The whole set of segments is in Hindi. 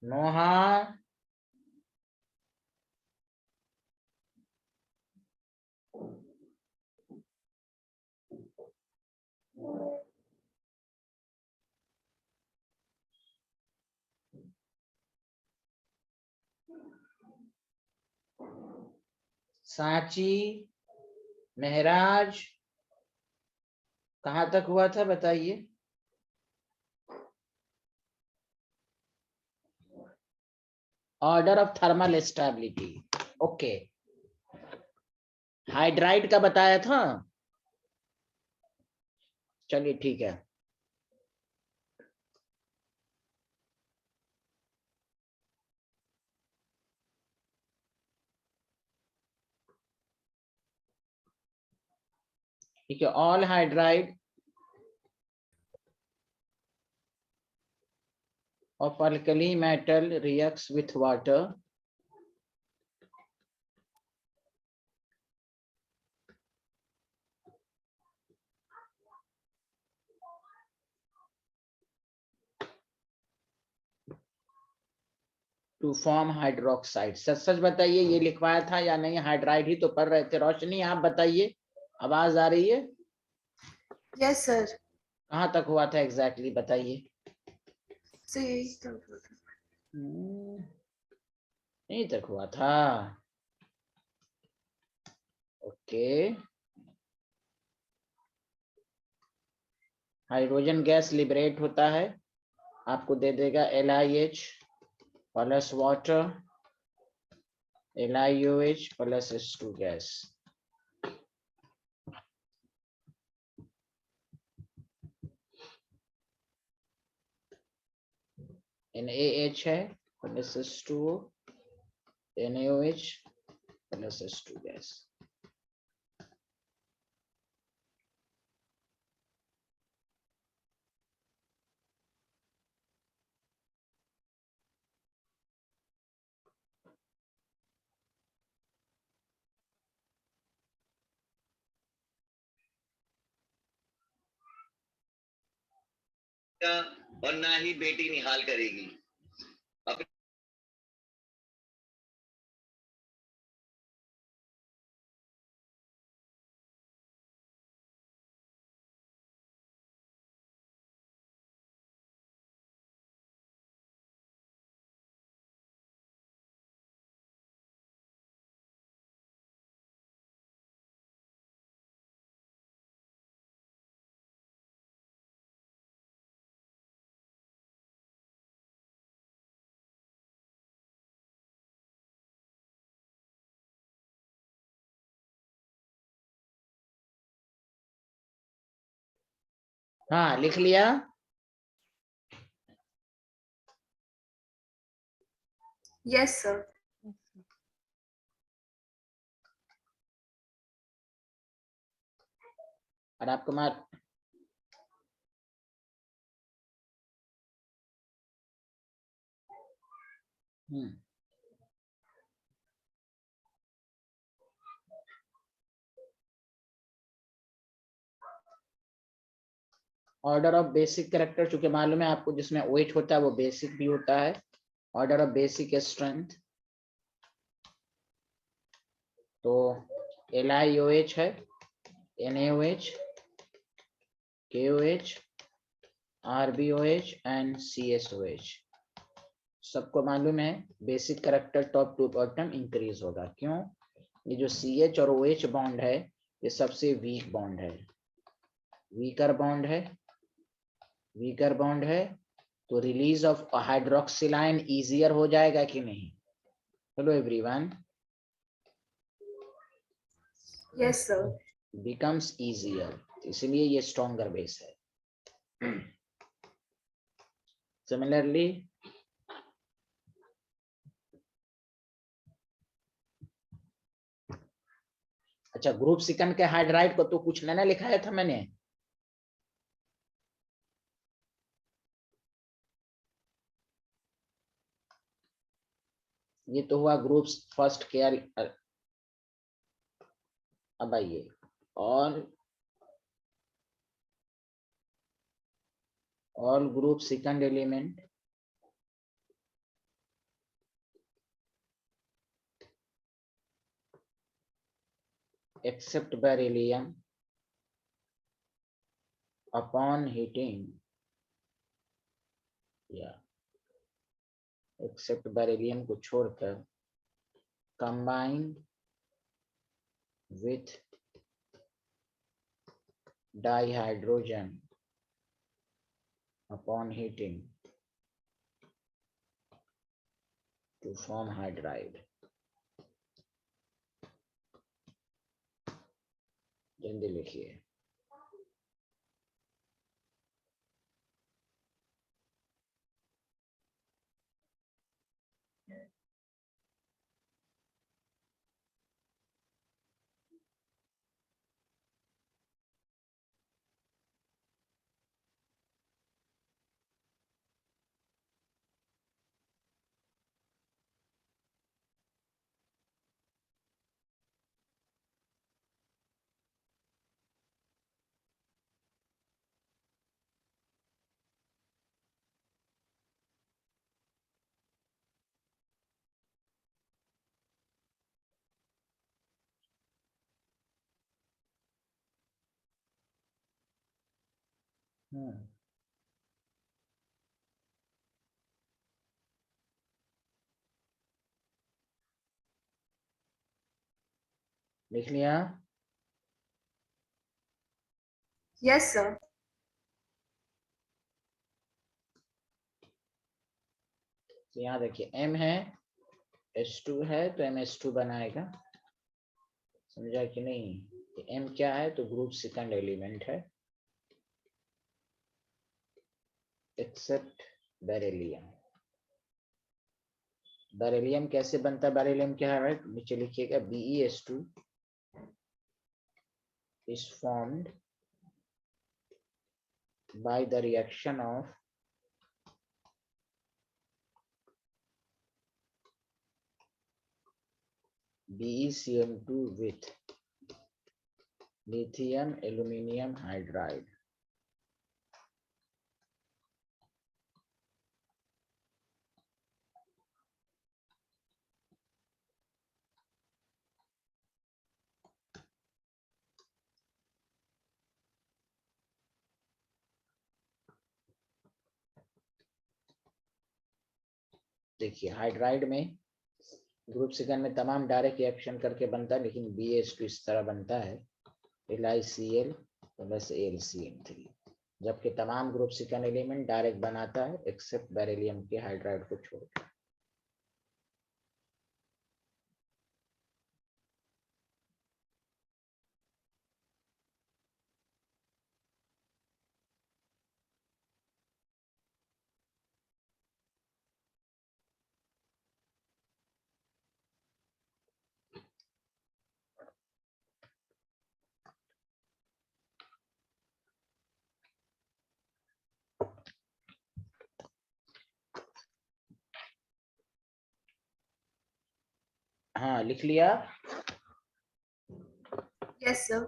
नोहा, सांची, महराज, कहाँ तक हुआ था बताइए? Order of thermal stability. Okay, hydride का बताया था। चलिए ठीक है। ठीक है, all hydride of alkali metal reacts with water to form hydroxide। सच सच बताइए, ये लिखवाया था या नहीं? हाइड्राइड ही तो पढ़ रहे थे। रोशनी आप बताइए, आवाज आ रही है? Yes sir. कहाँ तक हुआ था एग्जैक्टली बताइए? नहीं तक हुआ था। ओके, हाइड्रोजन गैस लिबरेट होता है, आपको दे देगा LiH plus water, LiOH plus H2 gas. NaH है plus H2O, NaOH plus H2 gas. और ना ही बेटी निहाल करेगी। हाँ, लिख लिया? Yes sir. और आपको मार ऑर्डर ऑफ बेसिक कैरेक्टर, चूंकि मालूम है आपको, जिसमें वेट होता है वो बेसिक भी होता है। ऑर्डर ऑफ बेसिक स्ट्रेंथ तो LiOH है, NaOH, KOH, RbOH and CSOH। सबको मालूम है basic character top to bottom increase होगा। क्यों? ये जो CH और OH बॉन्ड है ये सबसे वीक बॉन्ड है, वीकर बॉन्ड है, वीकर बॉन्ड है, तो रिलीज ऑफ हाइड्रोक्सिलाइन इजियर हो जाएगा कि नहीं? Hello everyone, yes sir. Becomes easier, इसलिए ये स्ट्रॉन्गर बेस है। सिमिलरली अच्छा, ग्रुप सेकंड के हाइड्राइड को तो कुछ नया लिखाया था मैंने। ये तो हुआ ग्रुप फर्स्ट के। अब आइए, all group second element except beryllium upon heating, या except beryllium को छोड़कर combined with dihydrogen upon heating to form hydride. जल्दी लिखिए। लिख लिया? Yes, sir. तो यहाँ देखिए M है, H2 है तो MS2 बनाएगा, समझा कि नहीं? तो M क्या है? तो ग्रुप सेकंड एलिमेंट है, एक्सेप्ट बेरिलियम। बेरिलियम कैसे बनता है? बेरिलियम क्या है? नीचे लिखिएगा BeS2 is formed by the reaction of BeCl2 with lithium aluminium hydride. देखिए हाइड्राइड में ग्रुप सेकंड में तमाम डायरेक्ट रिएक्शन करके बनता है, लेकिन BeS2 इस तरह बनता है LiCl प्लस AlCl3, जबकि तमाम ग्रुप सेकंड एलिमेंट डायरेक्ट बनाता है एक्सेप्ट बेरिलियम के हाइड्राइड को छोड़कर। हाँ लिख लिया? Yes, sir.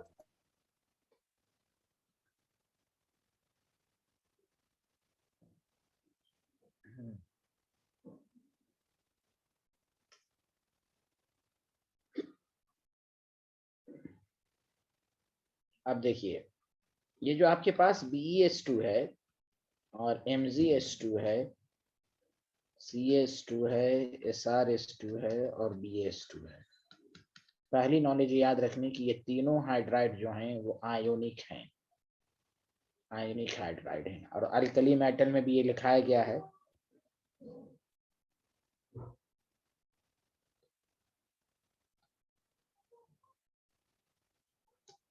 अब देखिए ये जो आपके पास BeS2 है और MgS2 है, CS2 है, SrS2 है और BeS2 है। पहली नॉलेज याद रखने की, ये तीनों हाइड्राइड जो हैं वो आयोनिक हैं, आयोनिक हाइड्राइड हैं। और अल्कली मेटल में भी ये लिखाया गया है,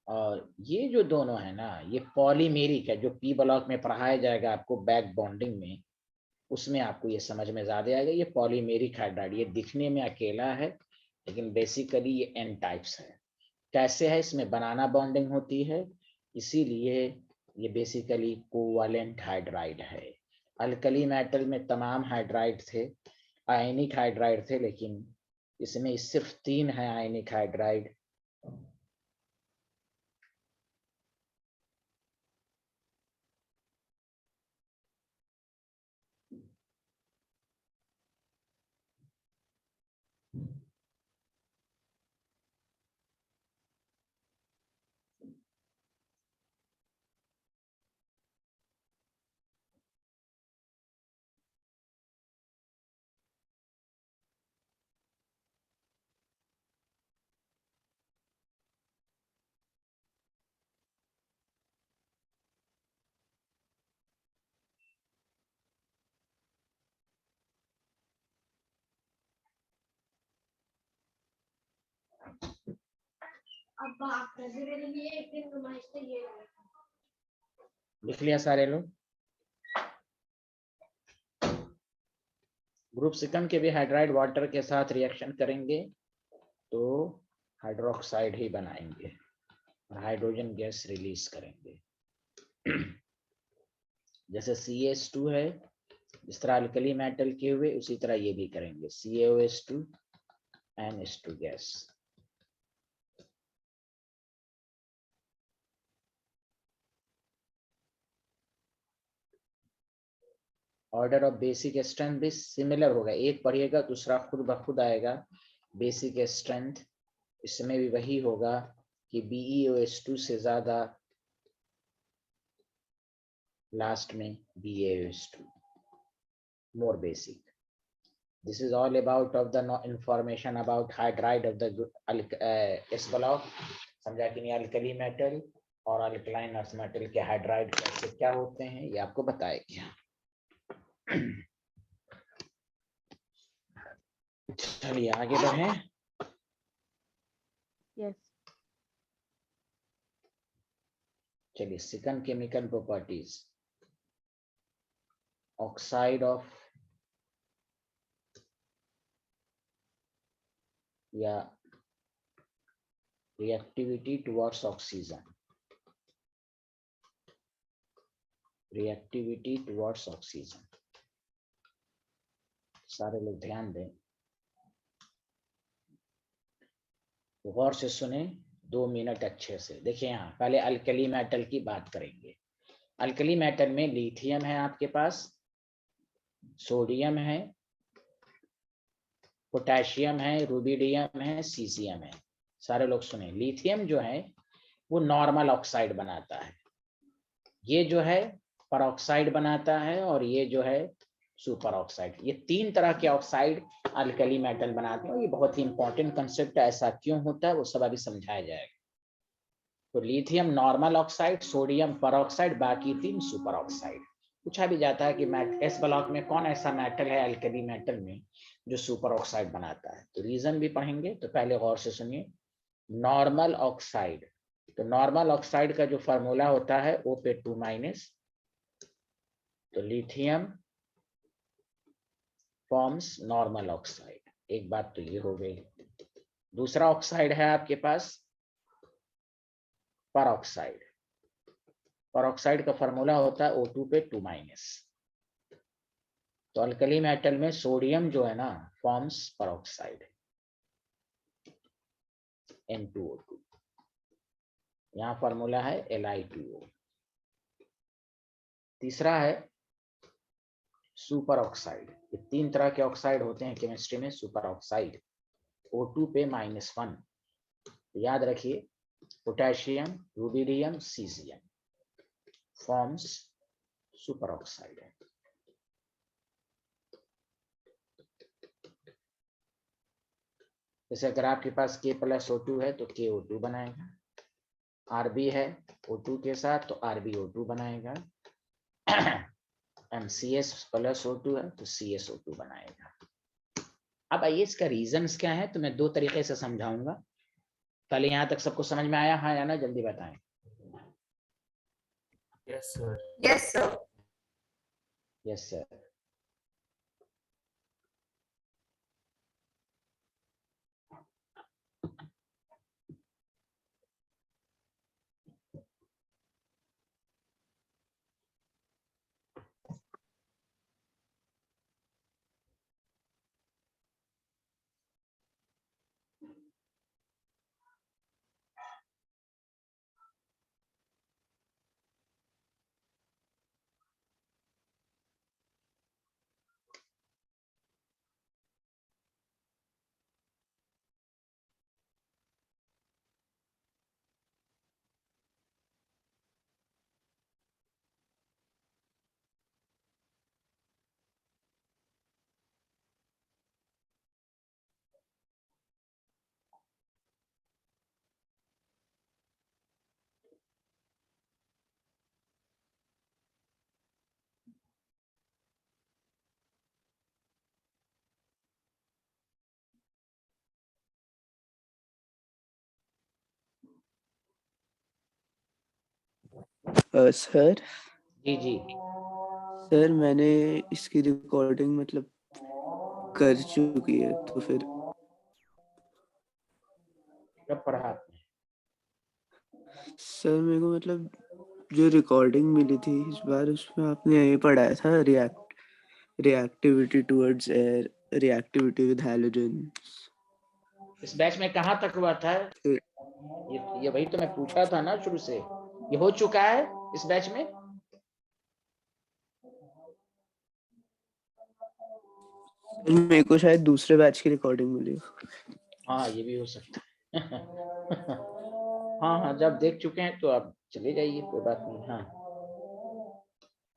और ये जो दोनों है ना ये पॉलीमेरिक है, जो P ब्लॉक में पढ़ाया जाएगा आपको बैक बॉन्डिंग में, उसमें आपको ये समझ में ज्यादा आएगा। ये पॉलीमेरिक हाइड्राइड, ये दिखने में अकेला है लेकिन बेसिकली ये N टाइप्स है। कैसे है? इसमें बनाना बॉन्डिंग होती है, इसीलिए ये बेसिकली कोवैलेंट हाइड्राइड है। अल्कली मेटल में तमाम हाइड्राइड थे, आयनिक हाइड्राइड थे, लेकिन इसमें सिर्फ 3 है आयनिक हाइड्राइड। अब बात कर दे मेरे लिए एक दिन नुमाइश तो ये लिख लिया सारे लोग? ग्रुप सेकंड के भी हाइड्राइड वाटर के साथ रिएक्शन करेंगे तो हाइड्रोक्साइड ही बनाएंगे और हाइड्रोजन गैस रिलीज करेंगे। जैसे CH2 है, इस तरह अल्कली मेटल के हुए उसी तरह ये भी करेंगे, CaOH2 NH2 gas. Order of basic strength भी सिमिलर होगा, एक पढ़िएगा दूसरा खुद ब खुद आएगा। बेसिक स्ट्रेंथ इसमें भी वही होगा कि BeOH2 से ज्यादा लास्ट में BaOH2, more basic. This is all about of the information about hydride of the S block। समझा कि नहीं? अल्कली मेटल और अल्कलाइन अर्थ मेटल के हाइड्राइड कैसे क्या होते हैं ये आपको बताएगा। चलिए आगे बढ़े। Yes. चलिए second chemical properties. Oxide of या reactivity towards oxygen, reactivity towards oxygen। सारे लोग ध्यान दें, गौर से सुने, 2 मिनट अच्छे से देखिए। यहाँ पहले अल्कली मेटल की बात करेंगे। अल्कली मेटल में लिथियम है आपके पास, सोडियम है, पोटेशियम है, रुबिडियम है, सीजियम है। सारे लोग सुने, लिथियम जो है वो नॉर्मल ऑक्साइड बनाता है, ये जो है परऑक्साइड बनाता है, और ये जो है सुपर ऑक्साइड। ये 3 तरह के ऑक्साइड अल्कली मेटल बनाते हैं। ये बहुत ही इंपॉर्टेंट कंसेप्ट है, ऐसा क्यों होता है वो सब अभी समझाया जाएगा। तो lithium normal oxide, sodium peroxide, बाकी 3 सुपर ऑक्साइड। पूछा भी जाता है कि एस ब्लॉक में कौन ऐसा मेटल है अल्कली मेटल में जो सुपर ऑक्साइड बनाता है, तो रीजन भी पढ़ेंगे। तो पहले गौर से सुनिए, नॉर्मल ऑक्साइड, तो नॉर्मल ऑक्साइड का जो फार्मूला होता है O2-, तो लिथियम फॉर्म्स नॉर्मल ऑक्साइड। एक बात तो ये हो गई। दूसरा ऑक्साइड है आपके पास परऑक्साइड। परऑक्साइड का फार्मूला होता है O2-, तो अल्कली मेटल में सोडियम जो है ना फॉर्म्स परऑक्साइड, N2O2। यहाँ फार्मूला है Li2O। तीसरा है सुपर ऑक्साइड। ये 3 तरह के ऑक्साइड होते हैं केमिस्ट्री में सुपर ऑक्साइड, O2-1। याद रखिए, potassium, rubidium, caesium forms super oxide है। जैसे अगर आपके पास K+O2 है तो KO2 बनाएगा, Rb है O2 के साथ तो RbO2 बनाएगा, MCS+O2 है तो CSO2 बनाएगा। अब आइए इसका रीजंस क्या है, तो मैं 2 तरीके से समझाऊंगा। पहले यहाँ तक सबको समझ में आया? हाँ या ना, जल्दी बताएं। Yes, sir. Yes, sir. Yes sir. Sir ji जी, सर मैंने इसकी रिकॉर्डिंग मतलब कर चुकी है, तो फिर कब पढ़ा आपने? सर मेरे को मतलब जो रिकॉर्डिंग मिली थी इस बार, उसमें आपने यही पढ़ाया था, reactivity towards air, reactivity with halogen. इस बैच में कहाँ तक हुआ था? ये वही तो मैं पूछा था ना शुरू से, ये हो चुका है इस बैच में? मेरे को शायद दूसरे बैच की रिकॉर्डिंग मिली। हाँ ये भी हो सकता है। हाँ हाँ, जब देख चुके हैं तो आप चले जाइए, कोई बात नहीं। हाँ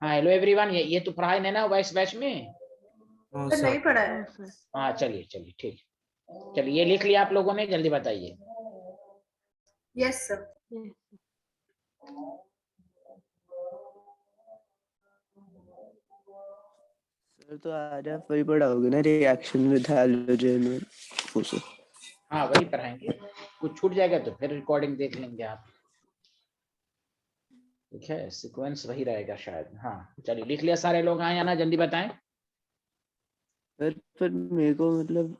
हाँ, हेलो एवरीवन, ये तो पढ़ाई नहीं ना हुआ इस बैच में? सर नहीं पढ़ा है। हाँ चलिए चलिए ठीक, चलिए ये लिख लिया आप लोगों ने, जल्दी बताइए। Yes sir. सर तो आज आप वही पढ़ाओगे ना, रिएक्शन विद हैलोजन और वो सब? हाँ वही पढ़ाएंगे, कुछ छूट जाएगा तो फिर रिकॉर्डिंग देख लेंगे आप। ठीक है, सीक्वेंस वही रहेगा शायद। हाँ चलिए लिख लिया सारे लोग? हाँ या ना, जल्दी बताएं। पर मेरे को मतलब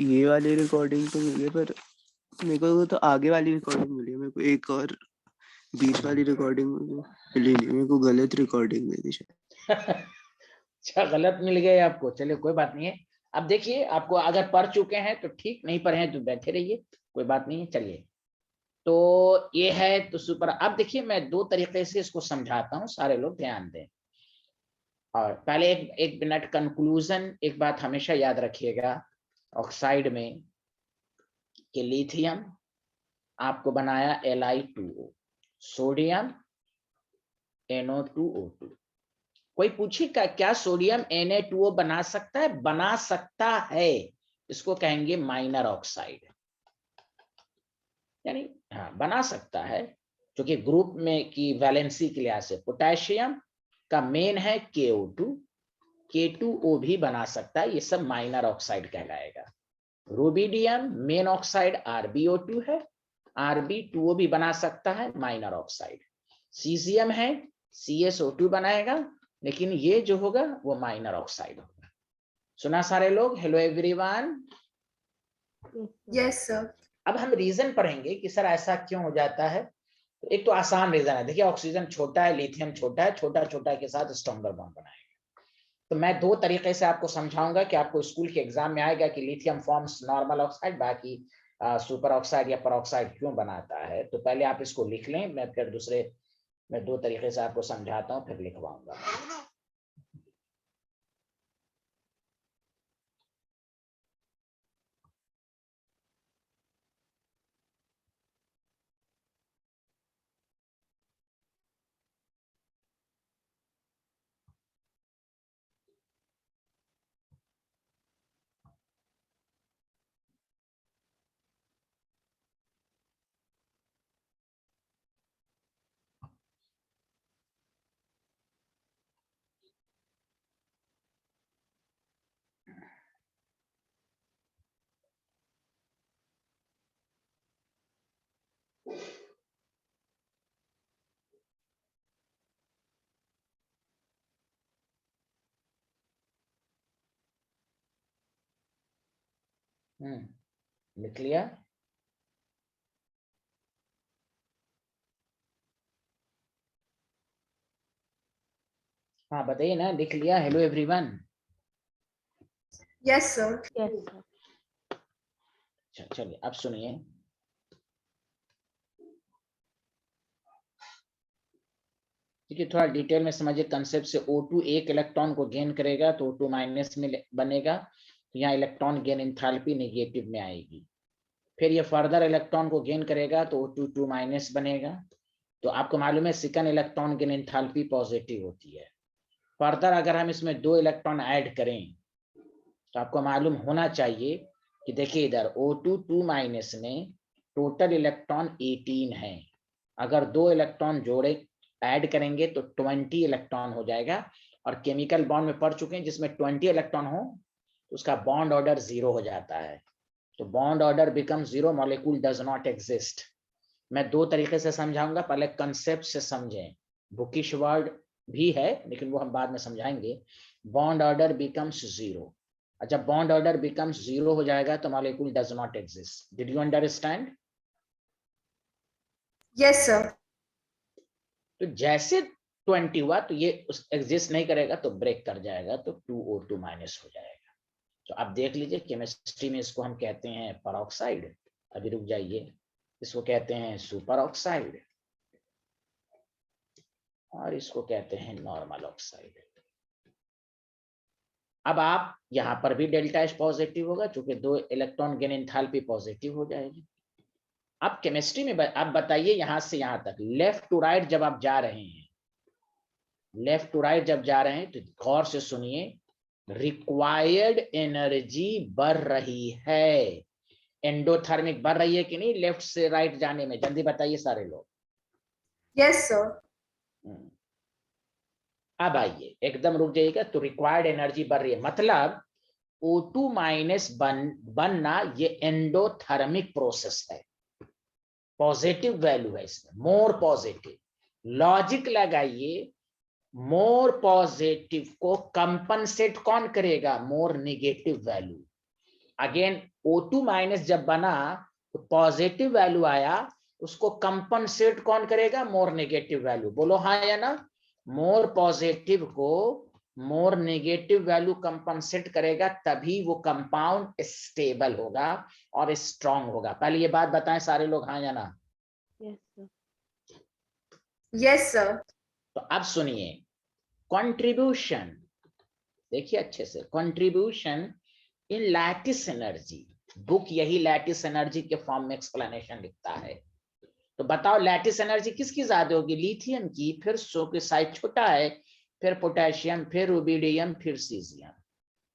ये वाली रिकॉर्डिंग तो मिली है, पर मेरे को तो आगे वाली रिकॉर्डिंग मिली है। मेरे को एक और बीच वाली रिकॉर्डिंग मिली नहीं, मेरे को गलत रिकॉर्डिंग दे दी शायद। अच्छा, गलत मिल गए आपको, चलिए कोई बात नहीं है। अब देखिए, आपको अगर पढ़ चुके हैं तो ठीक, नहीं पढ़े हैं तो बैठे रहिए, कोई बात नहीं है। चलिए, तो ये है तो सुपर। अब देखिए, मैं दो तरीके से इसको समझाता हूँ, सारे लोग ध्यान दें। और पहले एक मिनट कंक्लूजन, एक बात हमेशा याद रखिएगा ऑक्साइड में कि लिथियम आपको बनाया Li2O, सोडियम NO2O2। कोई पूछेगा क्या सोडियम Na2O बना सकता है? बना सकता है, इसको कहेंगे माइनर ऑक्साइड, यानी हाँ बना सकता है, क्योंकि ग्रुप में की वैलेंसी के लिहाज से पोटेशियम का मेन है KO2, K2O भी बना सकता है, ये सब माइनर ऑक्साइड कहलाएगा। रुबिडियम मेन ऑक्साइड RbO2 है, Rb2O भी बना सकता है, माइनर ऑक्साइड। सीजियम है, CSO2 बनाएगा, लेकिन ये जो होगा वो माइनर ऑक्साइड होगा। सुना सारे लोग? Hello everyone. Yes sir. अब हम रीजन पढ़ेंगे कि सर ऐसा क्यों हो जाता है। तो एक तो आसान रीजन है, देखिए ऑक्सीजन छोटा है, लिथियम छोटा है, छोटा छोटा के साथ स्ट्रॉन्गर बॉन्ड बनाएगा। तो मैं दो तरीके से आपको समझाऊंगा कि आपको स्कूल के एग्जाम में आएगा कि लिथियम फॉर्म्स नॉर्मल ऑक्साइड, बाकी सुपर ऑक्साइड या परऑक्साइड क्यों बनाता है। तो पहले आप इसको लिख लें, मैं फिर मैं दो तरीके से आपको समझाता हूँ, फिर लिखवाऊंगा। लिख लिया? हाँ बताइए ना, लिख लिया? Hello everyone. Yes sir. अच्छा चलिए, अब सुनिए। देखिए थोड़ा डिटेल में समझिए कंसेप्ट से। O2 एक इलेक्ट्रॉन को गेन करेगा तो O2 माइनस में बनेगा, तो यहाँ इलेक्ट्रॉन गेन एंथैल्पी नेगेटिव में आएगी। फिर ये फर्दर इलेक्ट्रॉन को गेन करेगा तो O2 2 माइनस बनेगा। तो आपको मालूम है second electron gain enthalpy positive होती है। फर्दर अगर हम इसमें 2 इलेक्ट्रॉन ऐड करें तो आपको मालूम होना चाहिए कि देखिए इधर O2 2 माइनस में टोटल इलेक्ट्रॉन 18 है। अगर 2 इलेक्ट्रॉन जोड़े ऐड करेंगे तो 20 इलेक्ट्रॉन हो जाएगा। और केमिकल बॉन्ड में पढ़ चुके हैं, जिसमें 20 इलेक्ट्रॉन हो तो उसका बॉन्ड ऑर्डर 0 हो जाता है। तो bond order become 0, molecule does not exist. मैं दो तरीके से समझाऊंगा, पहले कंसेप्ट से समझें। बुकिश वर्ड भी है लेकिन वो हम बाद में समझाएंगे। Bond order becomes zero. जब बॉन्ड ऑर्डर बिकम्स जीरो हो जाएगा तो molecule does not exist. Did you understand? Yes sir. तो जैसे 20 हुआ तो ये एग्जिस्ट नहीं करेगा तो ब्रेक कर जाएगा तो 2O2 माइनस हो जाएगा। तो आप देख लीजिए केमिस्ट्री में इसको हम कहते हैं परऑक्साइड। अभी रुक जाइए, इसको कहते हैं सुपर ऑक्साइड और इसको कहते हैं नॉर्मल ऑक्साइड। अब आप यहां पर भी डेल्टा एच पॉजिटिव होगा क्योंकि 2 इलेक्ट्रॉन गेन एंथैल्पी पॉजिटिव हो जाएगी। अब केमिस्ट्री में आप बताइए यहां से यहां तक लेफ्ट टू राइट जब आप जा रहे हैं, लेफ्ट टू राइट जब जा रहे हैं तो गौर से सुनिए, रिक्वायर्ड एनर्जी बढ़ रही है। एंडोथर्मिक बढ़ रही है कि नहीं लेफ्ट से राइट जाने में? जल्दी बताइए सारे लोग। Yes sir. अब आइए एकदम रुक जाइएगा। तो रिक्वायर्ड एनर्जी बढ़ रही है मतलब O2 माइनस बनना ये एंडोथर्मिक प्रोसेस है। पॉजिटिव वैल्यू है इसमें, मोर पॉजिटिव। लॉजिक लगाइए, मोर पॉजिटिव को कंपनसेट कौन करेगा? More negative value. Again O2 minus जब बना तो पॉजिटिव वैल्यू आया, उसको कंपनसेट कौन करेगा? More negative value. बोलो हाँ या ना? मोर पॉजिटिव को मोर नेगेटिव वैल्यू कंपनसेट करेगा तभी वो कंपाउंड स्टेबल होगा और स्ट्रांग होगा। पहले ये बात बताएं सारे लोग, हाँ या ना? Yes sir. तो अब सुनिए, कंट्रीब्यूशन देखिए अच्छे से, contribution in lattice energy. Book यही लैटिस एनर्जी के फॉर्म में एक्सप्लेनेशन लिखता है। तो बताओ लैटिस एनर्जी किसकी ज्यादा होगी? लिथियम की, फिर सो के साइज छोटा है, फिर पोटेशियम, फिर रुबिडियम, फिर सीजियम।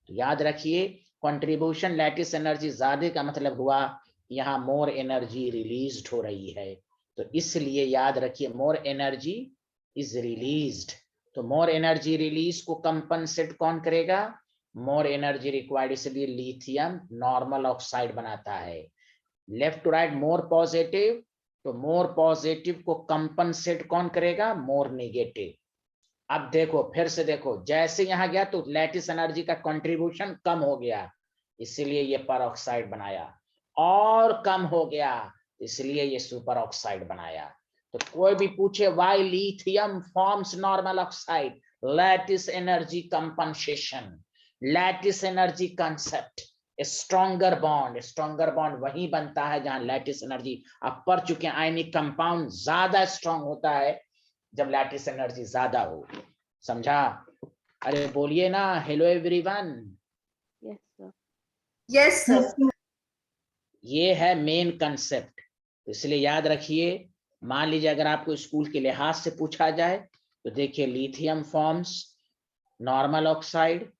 तो याद रखिए कंट्रीब्यूशन लैटिस एनर्जी ज्यादा का मतलब हुआ यहाँ मोर एनर्जी रिलीज्ड हो रही है। तो इसलिए याद रखिए मोर एनर्जी इज रिलीज्ड। तो मोर एनर्जी रिलीज को कंपनसेट कौन करेगा? मोर एनर्जी रिक्वायर्ड, इसलिए लिथियम नॉर्मल ऑक्साइड बनाता है। Left to right more positive, तो मोर पॉजिटिव को कंपनसेट कौन करेगा? More negative. अब देखो फिर से देखो, जैसे यहां गया तो लैटिस एनर्जी का कंट्रीब्यूशन कम हो गया, इसलिए ये परऑक्साइड बनाया, और कम हो गया इसलिए ये सुपर ऑक्साइड बनाया। तो कोई भी पूछे why lithium forms normal oxide, lattice energy compensation, lattice energy concept, stronger bond. Stronger bond वही बनता है जहां लैटिस एनर्जी, आप पढ़ चुके हैं आयनिक कंपाउंड ज्यादा स्ट्रॉन्ग होता है जब लैटिस एनर्जी ज्यादा हो। समझा? अरे बोलिए ना हेलो एवरीवन। Yes sir. ये है मेन कंसेप्ट। तो इसलिए याद रखिए, मान लीजिए अगर आपको स्कूल के लिहाज से पूछा जाए तो देखिए lithium forms normal oxide,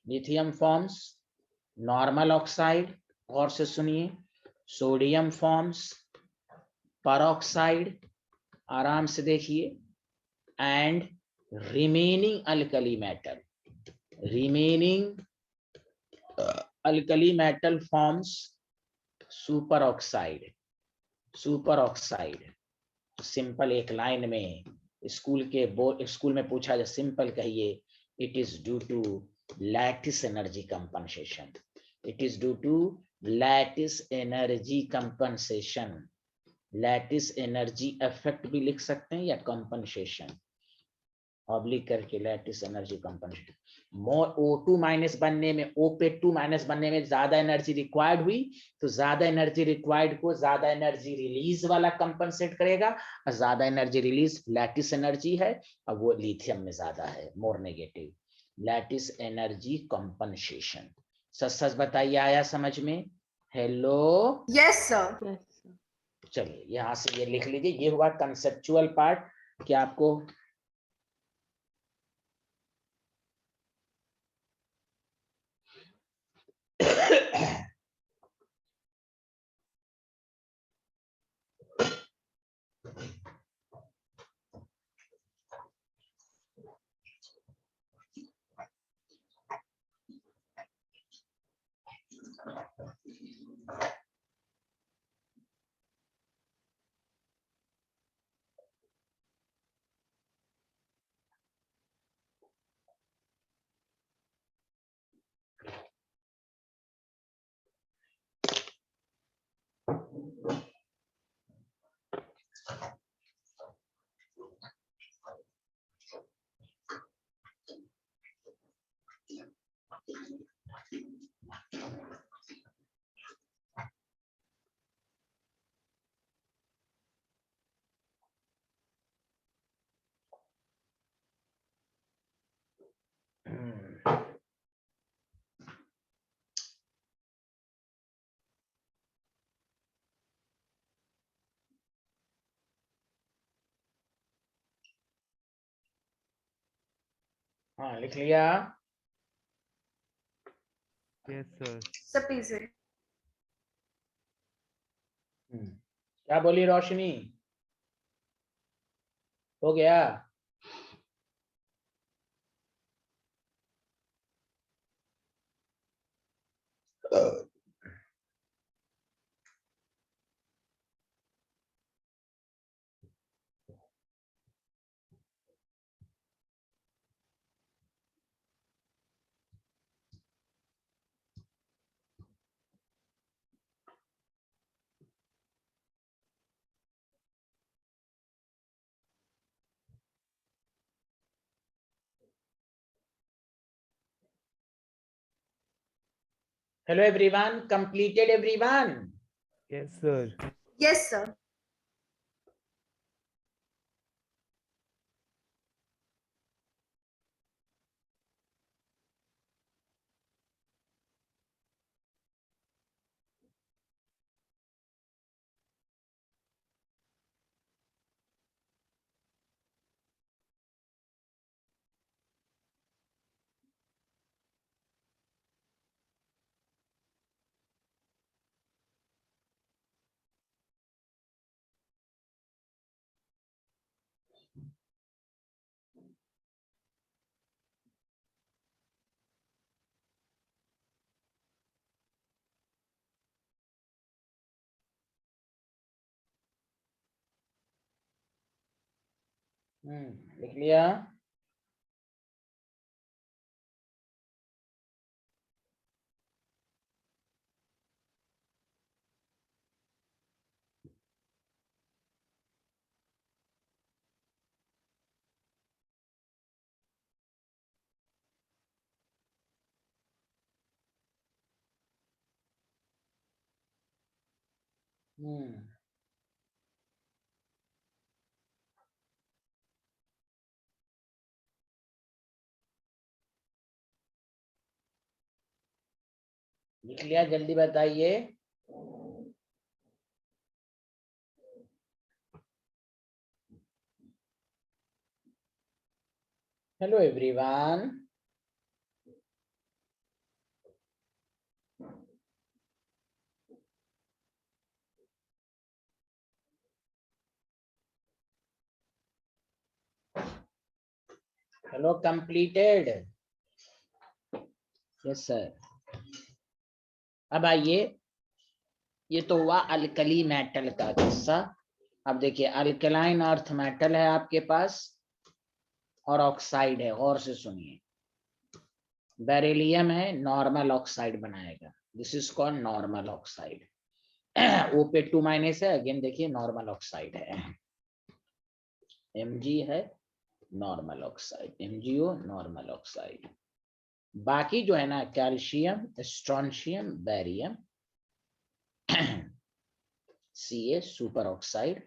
lithium forms normal oxide, और से सुनिए, सोडियम फॉर्म्स परऑक्साइड, आराम से देखिए, and remaining alkali metal, remaining alkali metal forms super oxide, super oxide. Simple एक लाइन में स्कूल में पूछा जाए, सिंपल कहिए, it is due to lattice energy compensation, it is due to lattice energy compensation. Lattice energy effect भी लिख सकते हैं या कंपनसेशन, ऑब्लिक करके लैटिस एनर्जी कंपनसेशन। मोर O2 माइनस बनने में, O पे 2 माइनस बनने में ज्यादा एनर्जी रिक्वायर्ड हुई, तो ज्यादा एनर्जी रिक्वायर्ड को ज्यादा एनर्जी रिलीज वाला कंपनसेट करेगा, और ज्यादा एनर्जी रिलीज लैटिस एनर्जी है और वो लिथियम में ज्यादा है, more negative, lattice energy compensation. सच सच बताइए, आया समझ में? Hello yes sir. चलिए यहां से ये लिख लीजिए, ये हुआ कंसेप्चुअल पार्ट कि आपको हाँ लिख लिया। Yes, sir. Sir, please. क्या बोली रोशनी? हो गया? Hello everyone, completed everyone? Yes, sir. Yes, sir. लिख लिया। लिख लिया, जल्दी बताइए। Hello everyone. Hello completed. Yes sir. अब आइए, ये तो हुआ अल्कली मेटल का किस्सा। अब देखिए, अल्कलाइन अर्थ मेटल है आपके पास और ऑक्साइड है। और से सुनिए, बेरिलियम है, नॉर्मल ऑक्साइड बनाएगा। This is called normal oxide. O पे 2 माइनस है, अगेन देखिए नॉर्मल ऑक्साइड है। Mg है normal oxide, MgO normal oxide. बाकी जो है ना, calcium, strontium, barium, Ca super oxide,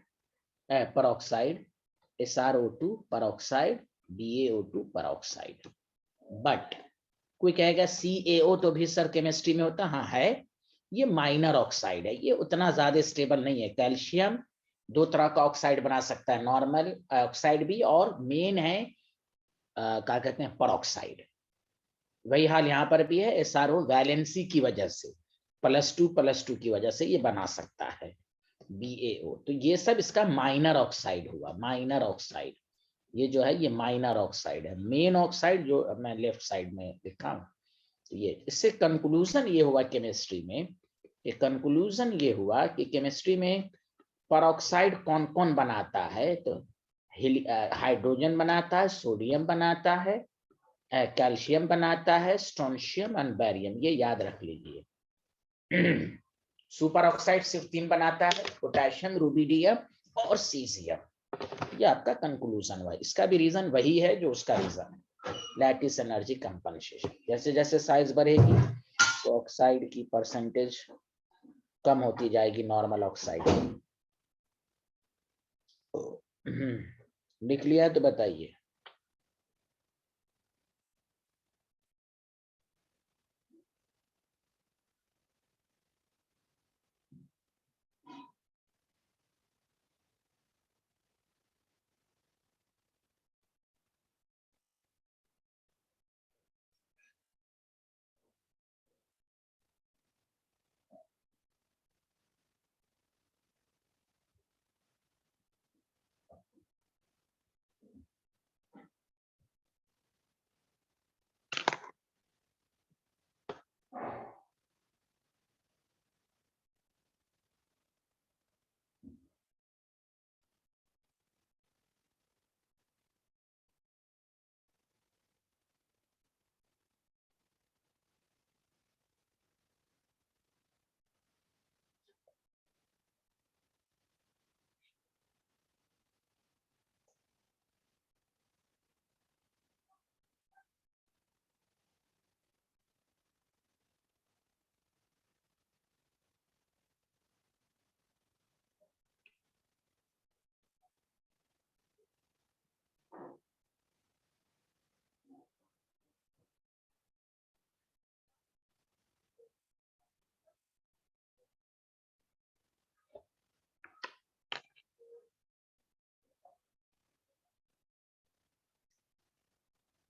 peroxide, SrO2 peroxide, BaO2 peroxide. But कोई कहेगा CaO तो भी सर केमिस्ट्री में होता, हाँ है। ये माइनर ऑक्साइड है, ये उतना ज्यादा स्टेबल नहीं है। कैल्शियम 2 तरह का ऑक्साइड बना सकता है, नॉर्मल ऑक्साइड भी, और मेन है क्या कहते हैं, परऑक्साइड। वही हाल यहाँ पर भी है। SrO वैलेंसी की वजह से, +2+2 की वजह से ये बना सकता है BaO। तो ये सब इसका माइनर ऑक्साइड हुआ, माइनर ऑक्साइड। ये जो है ये माइनर ऑक्साइड है। मेन ऑक्साइड जो मैं लेफ्ट साइड में लिखा हूं, तो ये, इससे कंक्लूजन ये हुआ केमिस्ट्री में, कि कंक्लूजन ये हुआ कि केमिस्ट्री में परऑक्साइड कौन कौन बनाता है, तो हाइड्रोजन बनाता है, सोडियम बनाता है, कैल्शियम बनाता है, स्ट्रोंशियम एंड बेरियम। ये याद रख लीजिए। सुपर ऑक्साइड सिर्फ 3 बनाता है, पोटेशियम, रुबिडियम और सीजियम। ये आपका कंक्लूजन हुआ। इसका भी रीजन वही है जो उसका रीजन है, लैटिस एनर्जी कंपनसेशन। जैसे जैसे साइज बढ़ेगी तो ऑक्साइड की परसेंटेज कम होती जाएगी नॉर्मल ऑक्साइड की। लिख लिया तो बताइए।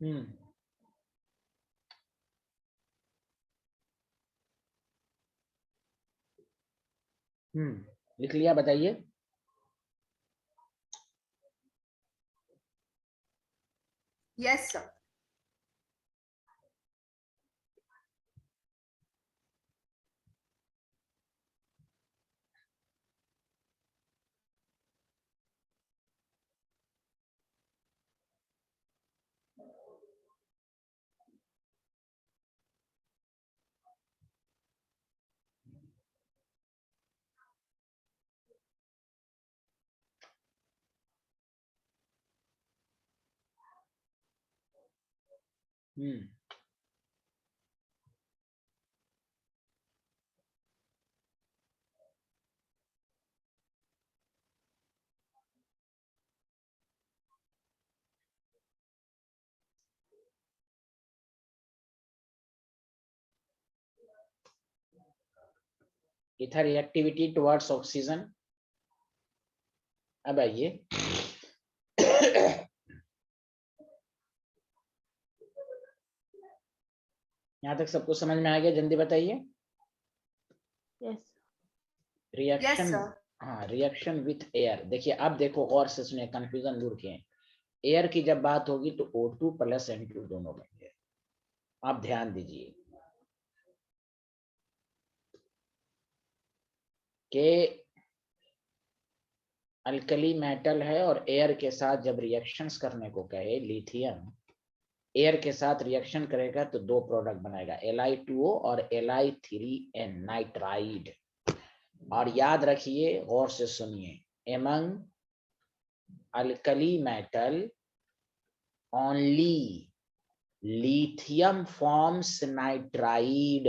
हम्म लिख लिया, बताइए। Yes, sir. हम्म इथा रिएक्टिविटी टुवर्ड्स ऑक्सीजन। अब आइए, यहाँ तक सबको समझ में आ गया? जल्दी बताइए। Yes. Reaction, sir. हाँ, रिएक्शन विथ एयर। देखिए अब देखो गौर से सुनिए, कंफ्यूजन दूर किए। एयर की जब बात होगी तो O2 प्लस N2 दोनों बनेंगे। आप ध्यान दीजिए कि अल्कली मेटल है और एयर के साथ जब रिएक्शंस करने को कहे, लिथियम एयर के साथ रिएक्शन करेगा तो दो प्रोडक्ट बनाएगा, Li2O और Li3N, नाइट्राइड। और याद रखिए, गौर से सुनिए, among alkali metal only lithium forms nitride.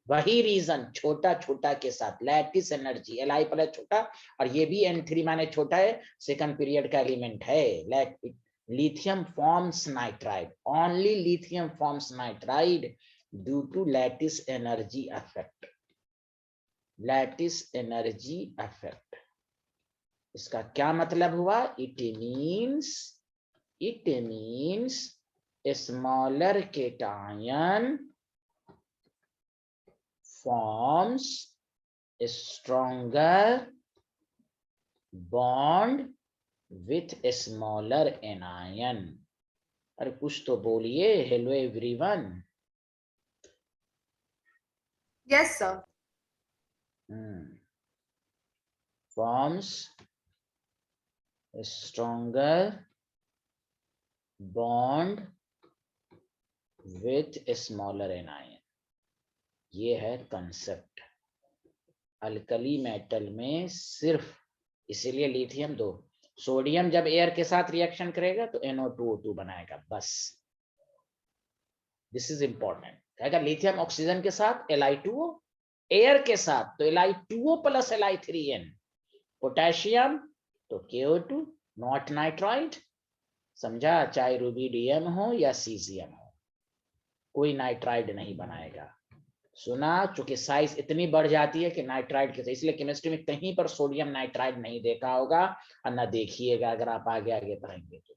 वही रीजन, छोटा छोटा के साथ लैटिस एनर्जी, Li प्लस छोटा और ये भी N3 माने छोटा है, सेकंड पीरियड का एलिमेंट है। lithium forms nitride, only lithium forms nitride due to lattice energy effect, lattice energy effect। इसका क्या मतलब हुआ? it means smaller cation forms a stronger bond with a smaller anion। अरे कुछ तो बोलिए। Hello everyone. Yes, sir. forms a stronger bond with a smaller anion। ये है कंसेप्ट। अल्कली मेटल में सिर्फ, इसीलिए लिथियम दो, सोडियम जब एयर के साथ रिएक्शन करेगा तो NO2O2 बनाएगा, बस। This is important. कहेगा लिथियम ऑक्सीजन के साथ Li2O, एयर के साथ तो Li2O प्लस Li3N, पोटेशियम तो KO2, नॉट नाइट्राइड। समझा? चाहे रुबिडियम हो या सीजियम हो, कोई नाइट्राइड नहीं बनाएगा। सुना? चूंकि साइज इतनी बढ़ जाती है कि नाइट्राइड के, इसलिए केमिस्ट्री में कहीं पर सोडियम नाइट्राइड नहीं देखा होगा और ना देखिएगा अगर आप आगे आगे पढ़ेंगे तो।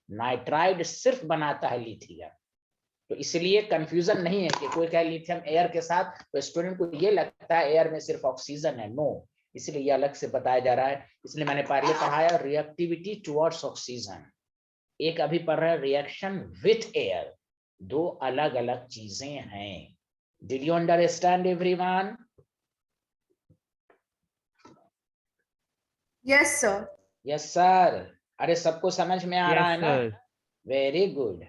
नाइट्राइड सिर्फ बनाता है लिथियम। तो इसलिए कंफ्यूजन नहीं है कि कोई कहे लिथियम एयर के साथ तो स्टूडेंट को ये लगता है एयर में सिर्फ ऑक्सीजन है। नो, इसलिए ये अलग से बताया जा रहा है। इसलिए मैंने पहले पढ़ाया रिएक्टिविटी टुवर्ड्स ऑक्सीजन, एक अभी पढ़ रहे हैं रिएक्शन विथ एयर। दो अलग अलग चीजें हैं। Did you understand everyone? Yes, sir. Yes sir। अरे सबको समझ में आ रहा Yes, है ना? sir. वेरी गुड,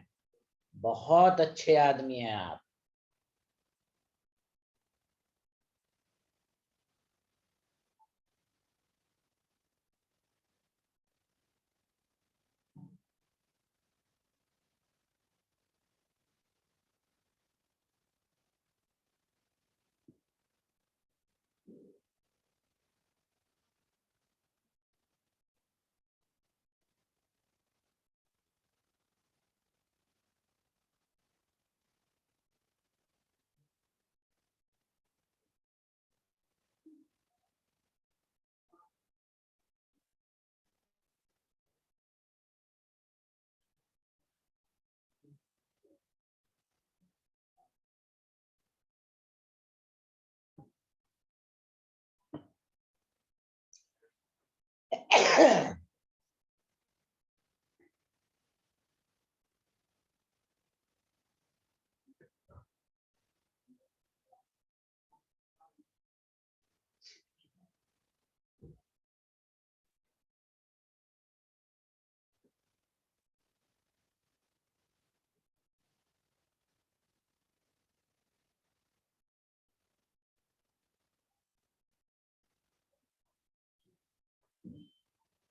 बहुत अच्छे आदमी हैं आप।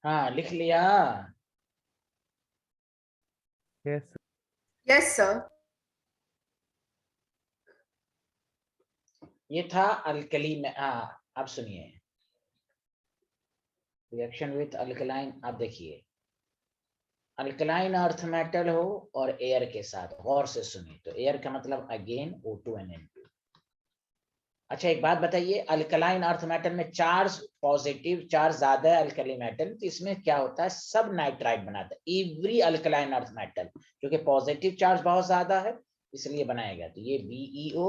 हाँ लिख लिया। Yes, sir. Yes, sir. ये था अल्कली में। हाँ अब सुनिए, रिएक्शन विथ अल्कलाइन। आप देखिए, अल्कलाइन अर्थ मेटल हो और एयर के साथ, गौर से सुनिए। तो एयर का मतलब अगेन O2 and N2। अच्छा एक बात बताइए, अल्कलाइन अर्थ मेटल में चार्ज पॉजिटिव चार्ज ज्यादा है अल्कली मेटल, तो इसमें क्या होता है, सब नाइट्राइड बनाता है। एवरी अल्कलाइन अर्थ मेटल, क्योंकि पॉजिटिव चार्ज बहुत ज्यादा है इसलिए बनाएगा। तो ये BeO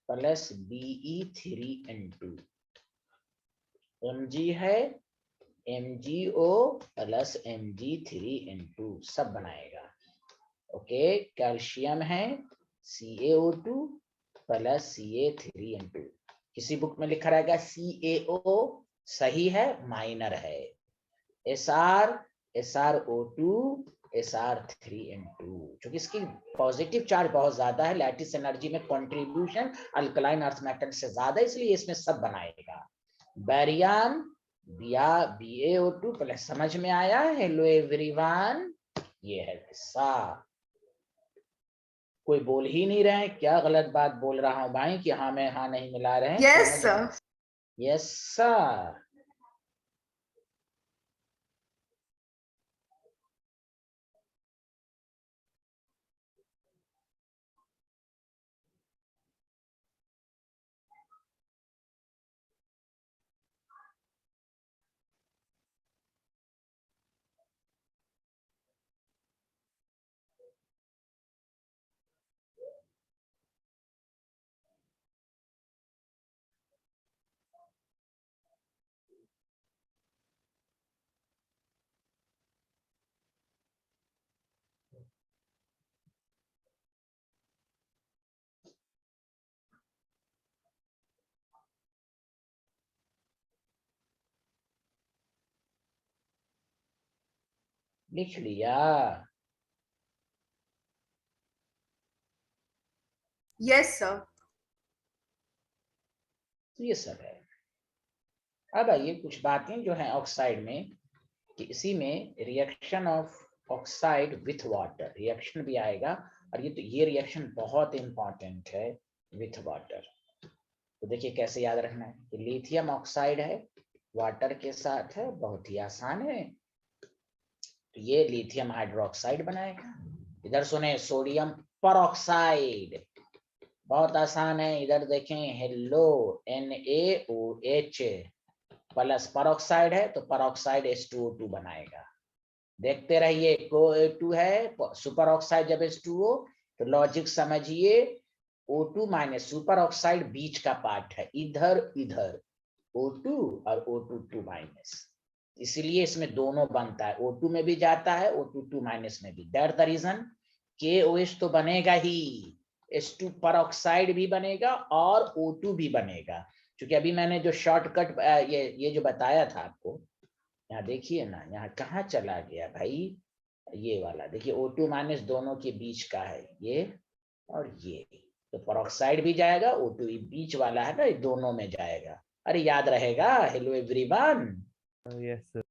प्लस Be3N2 Mg है, MgO प्लस Mg3N2 सब बनाएगा। ओके, कैल्शियम है CaO2 प्लस Ca3N2। किसी बुक में लिखा रहेगा CaO, सही है, माइनर है। Sr SrO2 Sr3N2, क्योंकि इसकी पॉजिटिव चार्ज बहुत ज्यादा है, लैटिस एनर्जी में कंट्रीब्यूशन अल्कलाइन अर्थ मेटल से ज्यादा, इसलिए इसमें सब बनाएगा। बैरियम BaO2 प्लस, समझ में आया? हेलो एवरीवन, ये है किस्सा। कोई बोल ही नहीं रहे, क्या गलत बात बोल रहा हूं भाई कि हाँ में हाँ नहीं मिला रहे हैं? Yes, sir. Yes sir. लिख लिया। Yes, sir. तो ये सब है। अब आइए कुछ बातें जो हैं ऑक्साइड में, कि इसी में reaction of oxide with water, reaction भी आएगा। और ये रिएक्शन बहुत इंपॉर्टेंट है विथ वाटर। तो देखिए कैसे याद रखना है कि लिथियम ऑक्साइड है, वाटर के साथ है, बहुत ही आसान है। तो ये लिथियम हाइड्रोक्साइड बनाएगा। इधर सुने, सोडियम परऑक्साइड, बहुत आसान है। इधर देखें, हेलो NaOH प्लस परऑक्साइड है तो परऑक्साइड H2O2 बनाएगा। देखते रहिए, CO2 है, सुपर ऑक्साइड जब H2O, तो लॉजिक समझिए, O2 माइनस सुपर ऑक्साइड बीच का पार्ट है, इधर इधर O2 और O2 माइनस, इसलिए इसमें दोनों बनता है, O2 में भी जाता है, O2 माइनस में भी। दैट द रीजन KOH तो बनेगा ही, H2 परऑक्साइड भी बनेगा और O2 भी बनेगा। क्योंकि अभी मैंने जो शॉर्टकट ये जो बताया था आपको, यहाँ देखिए ना, यहाँ कहाँ चला गया भाई, ये वाला देखिए, O2 माइनस दोनों के बीच का है ये और ये, तो परऑक्साइड भी जाएगा, O2 बीच वाला है ना, ये दोनों में जाएगा। अरे याद रहेगा? Hello everyone, Yes, sir.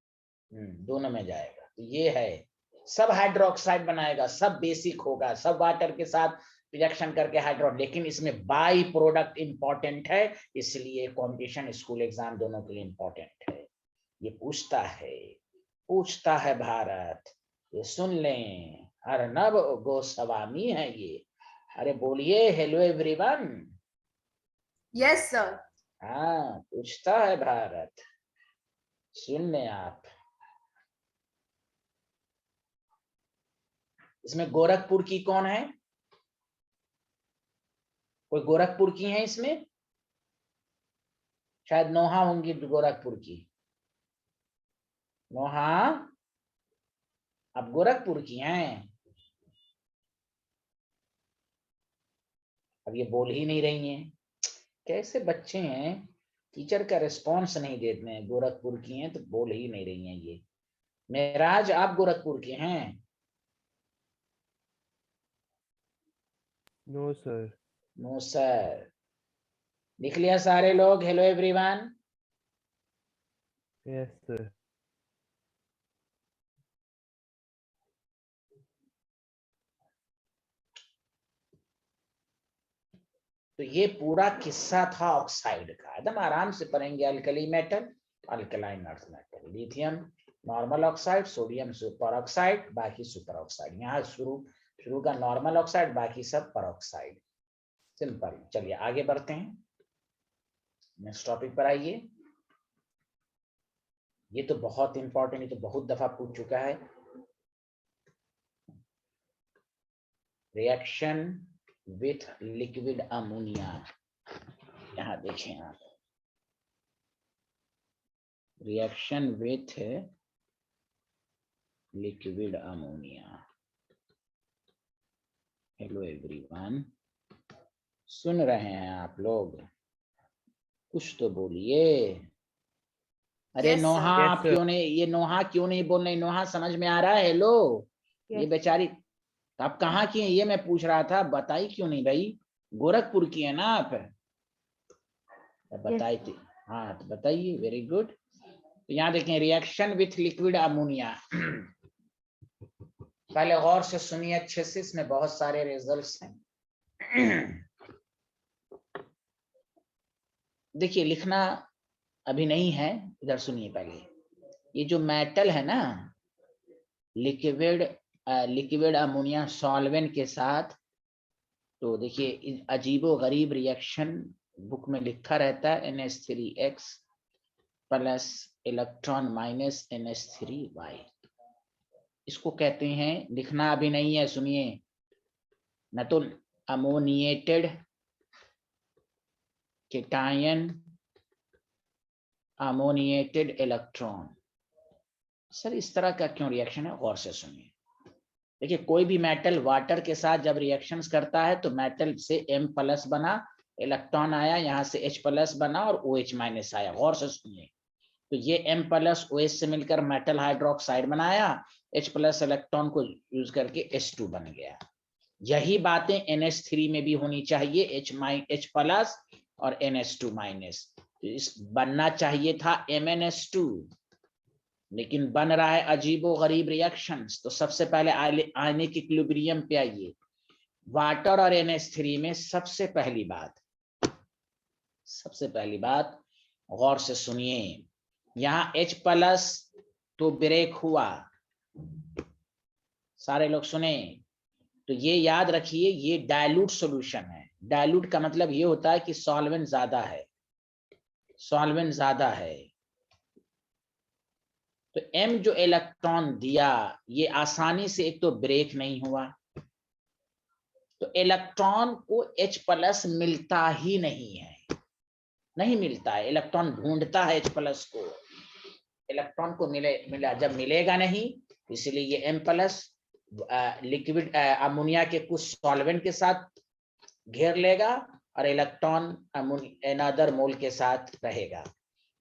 दोनों में जाएगा। तो ये है, सब हाइड्रोक्साइड बनाएगा, सब बेसिक होगा, सब वाटर के साथ रिएक्शन करके हाइड्रो, लेकिन इसमें बाई प्रोडक्ट इंपॉर्टेंट है, इसलिए कॉम्पिटिशन स्कूल एग्जाम दोनों के लिए इंपॉर्टेंट है। ये पूछता है भारत, ये सुन लें, अर्नब गोस्वामी है ये। अरे बोलिए हेलो एवरीवन। Yes, sir. हाँ पूछता है भारत, सुन लें आप। इसमें गोरखपुर की कौन है? कोई गोरखपुर की है इसमें? शायद नोहा होंगी गोरखपुर की। नोहा, अब गोरखपुर की हैं? अब ये बोल ही नहीं रही हैं। कैसे बच्चे हैं, टीचर का रिस्पॉन्स नहीं देते हैं। गोरखपुर की हैं तो बोल ही नहीं रही हैं ये। मेराज आप गोरखपुर के हैं? No, sir. No sir. लिख लिया सारे लोग? Hello everyone. Yes, sir. तो ये पूरा किस्सा था ऑक्साइड का। एकदम आराम से पढ़ेंगे। Alkali metal, alkaline earth metal, lithium normal oxide, sodium super oxide, बाकी सुपर ऑक्साइड। यहाँ शुरू का नॉर्मल ऑक्साइड, बाकी सब पर ऑक्साइड। सिंपल। चलिए आगे बढ़ते हैं, नेक्स्ट टॉपिक पर आइए। ये तो बहुत इंपॉर्टेंट, ये तो बहुत दफा पूछ चुका है। Reaction with liquid ammonia. यहाँ देखें आप, reaction with liquid ammonia. Hello everyone, सुन रहे हैं आप लोग? कुछ तो बोलिए। अरे Yes, sir. नोहा Yes, आप sir. क्यों नहीं, ये नोहा क्यों नहीं बोल रही? नोहा समझ में आ रहा है? हेलो ये Yes. बेचारी, आप कहाँ की हैं ये मैं पूछ रहा था, बताई क्यों नहीं भाई? गोरखपुर की है ना आप? बताई थी, हाँ तो बताइए। Very good. तो यहाँ देखें, रिएक्शन विथ लिक्विड अमोनिया। पहले गौर से सुनिए अच्छे से, इसमें बहुत सारे रिजल्ट्स हैं। देखिए लिखना अभी नहीं है, इधर सुनिए पहले। ये जो मेटल है ना, लिक्विड अमोनिया सॉल्वेंट के साथ, तो देखिए अजीबो गरीब रिएक्शन बुक में लिखा रहता है। NH3X plus electron minus NH3Y। इसको कहते हैं, लिखना अभी नहीं है, सुनिए न तो ammoniated cation, ammoniated electron. Sir इस तरह का क्यों रिएक्शन है? गौर से सुनिए। देखिए कोई भी मेटल वाटर के साथ जब रिएक्शंस करता है तो मेटल से M+ बना, इलेक्ट्रॉन आया, यहाँ से H+ बना और OH- आया। गौर से सुनिए। तो ये M+ OH से मिलकर मेटल हाइड्रोक्साइड बनाया, H+ इलेक्ट्रॉन को यूज करके H2 बन गया। यही बातें NH3 में भी होनी चाहिए, H+ और NH2-। तो इस बनना चाहिए था MnH2, लेकिन बन रहा है अजीबो गरीब रिएक्शंस। तो सबसे पहले आयनिक इक्विलिब्रियम पे आइए। वाटर और NH3 में सबसे पहली बात गौर से सुनिए, यहाँ H+ तो ब्रेक हुआ। सारे लोग सुने? तो ये याद रखिए, ये डाइल्यूट सॉल्यूशन है। डाइल्यूट का मतलब ये होता है कि सॉल्वेंट ज्यादा है। तो M जो इलेक्ट्रॉन दिया, ये आसानी से एक तो ब्रेक नहीं हुआ, तो इलेक्ट्रॉन को H+ मिलता ही नहीं मिलता है। इलेक्ट्रॉन ढूंढता है H+ को, इलेक्ट्रॉन को मिला जब मिलेगा नहीं, इसीलिए ये M+ लिक्विड अमोनिया के कुछ सॉल्वेंट के साथ घेर लेगा और इलेक्ट्रॉन अनदर मोल के साथ रहेगा।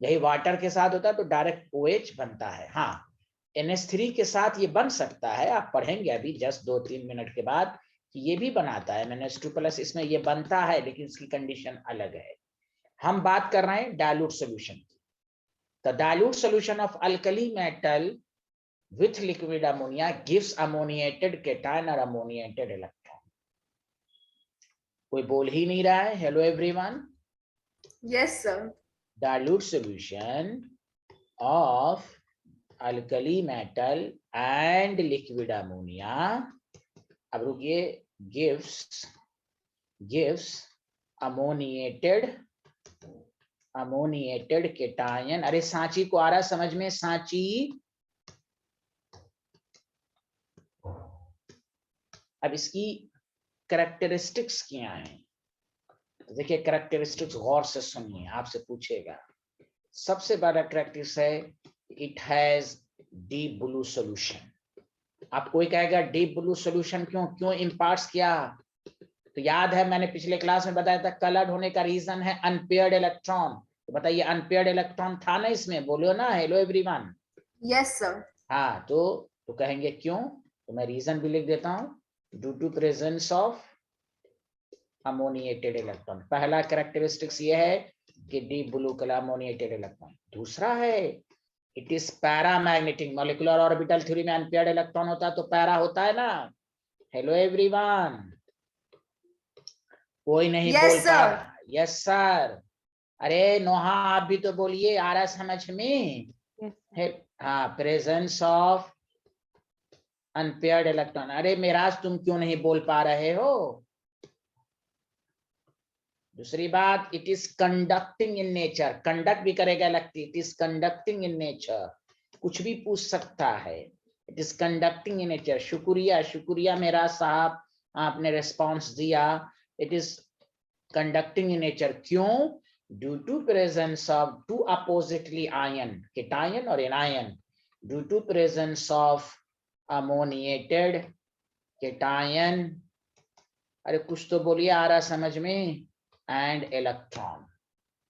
यही वाटर के साथ होता है, तो डायरेक्ट OH बनता है। हाँ NH3 के साथ ये बन सकता है, आप पढ़ेंगे अभी जस्ट 2-3 मिनट के बाद कि ये भी बनाता है NH2+, इसमें ये बनता है, लेकिन इसकी कंडीशन अलग है। हम बात कर रहे हैं डाइल्यूट सॉल्यूशन की। The dilute solution of alkali metal with liquid ammonia gives ammoniated cation or ammoniated electron। कोई बोल ही नहीं रहा है? Hello everyone. Yes, sir. dilute solution of alkali metal and liquid ammonia, अब रुकिए, gives ammoniated cation। अरे सांची को आ रहा समझ में? सांची। अब इसकी कैरेक्टरिस्टिक्स क्या हैं? तो देखिए कैरेक्टरिस्टिक्स गौर से सुनिए, आपसे पूछेगा। सबसे बड़ा कैरेक्टरिस्टिक्स है it has deep blue solution. आप कोई कहेगा डीप ब्लू सॉल्यूशन क्यों इम्पार्ट्स किया? तो याद है मैंने पिछले क्लास में बताया था कलर्ड होने का रीजन है अनपेयर्ड इलेक्ट्रॉन। तो बताइए अनपेयर्ड इलेक्ट्रॉन था ना इसमें, बोलो ना हेलो एवरीवन। Yes, sir. हाँ तो कहेंगे क्यों, तो मैं रीजन भी लिख देता हूँ, due to presence of ammoniated electron. पहला कैरेक्टरिस्टिक्स ये है कि deep blue colour ammoniated electron. दूसरा है it is paramagnetic. Molecular orbital theory में अनपेयर्ड इलेक्ट्रॉन होता है तो पैरा होता है ना। हेलो एवरीवन, कोई नहीं Yes, बोल पा sir. रहा। Yes sir. अरे नोहा आप भी तो बोलिए, आ रहा है समझ में। Yes, sir. हाँ, प्रेजेंस ऑफ अनपेयर्ड इलेक्ट्रॉन। अरे मेराज तुम क्यों नहीं बोल पा रहे हो। दूसरी बात, it is conducting in nature. Conduct भी करेगा electric, it is conducting in nature. कुछ भी पूछ सकता है, it is conducting in nature. शुक्रिया शुक्रिया मेरा साहब, आपने रिस्पॉन्स दिया। It is conducting in nature. क्यों? Due to presence of two oppositely ion, cation और anion, due to presence of ammoniated cation. अरे कुछ तो बोलिए, आ रहा समझ में। And electron.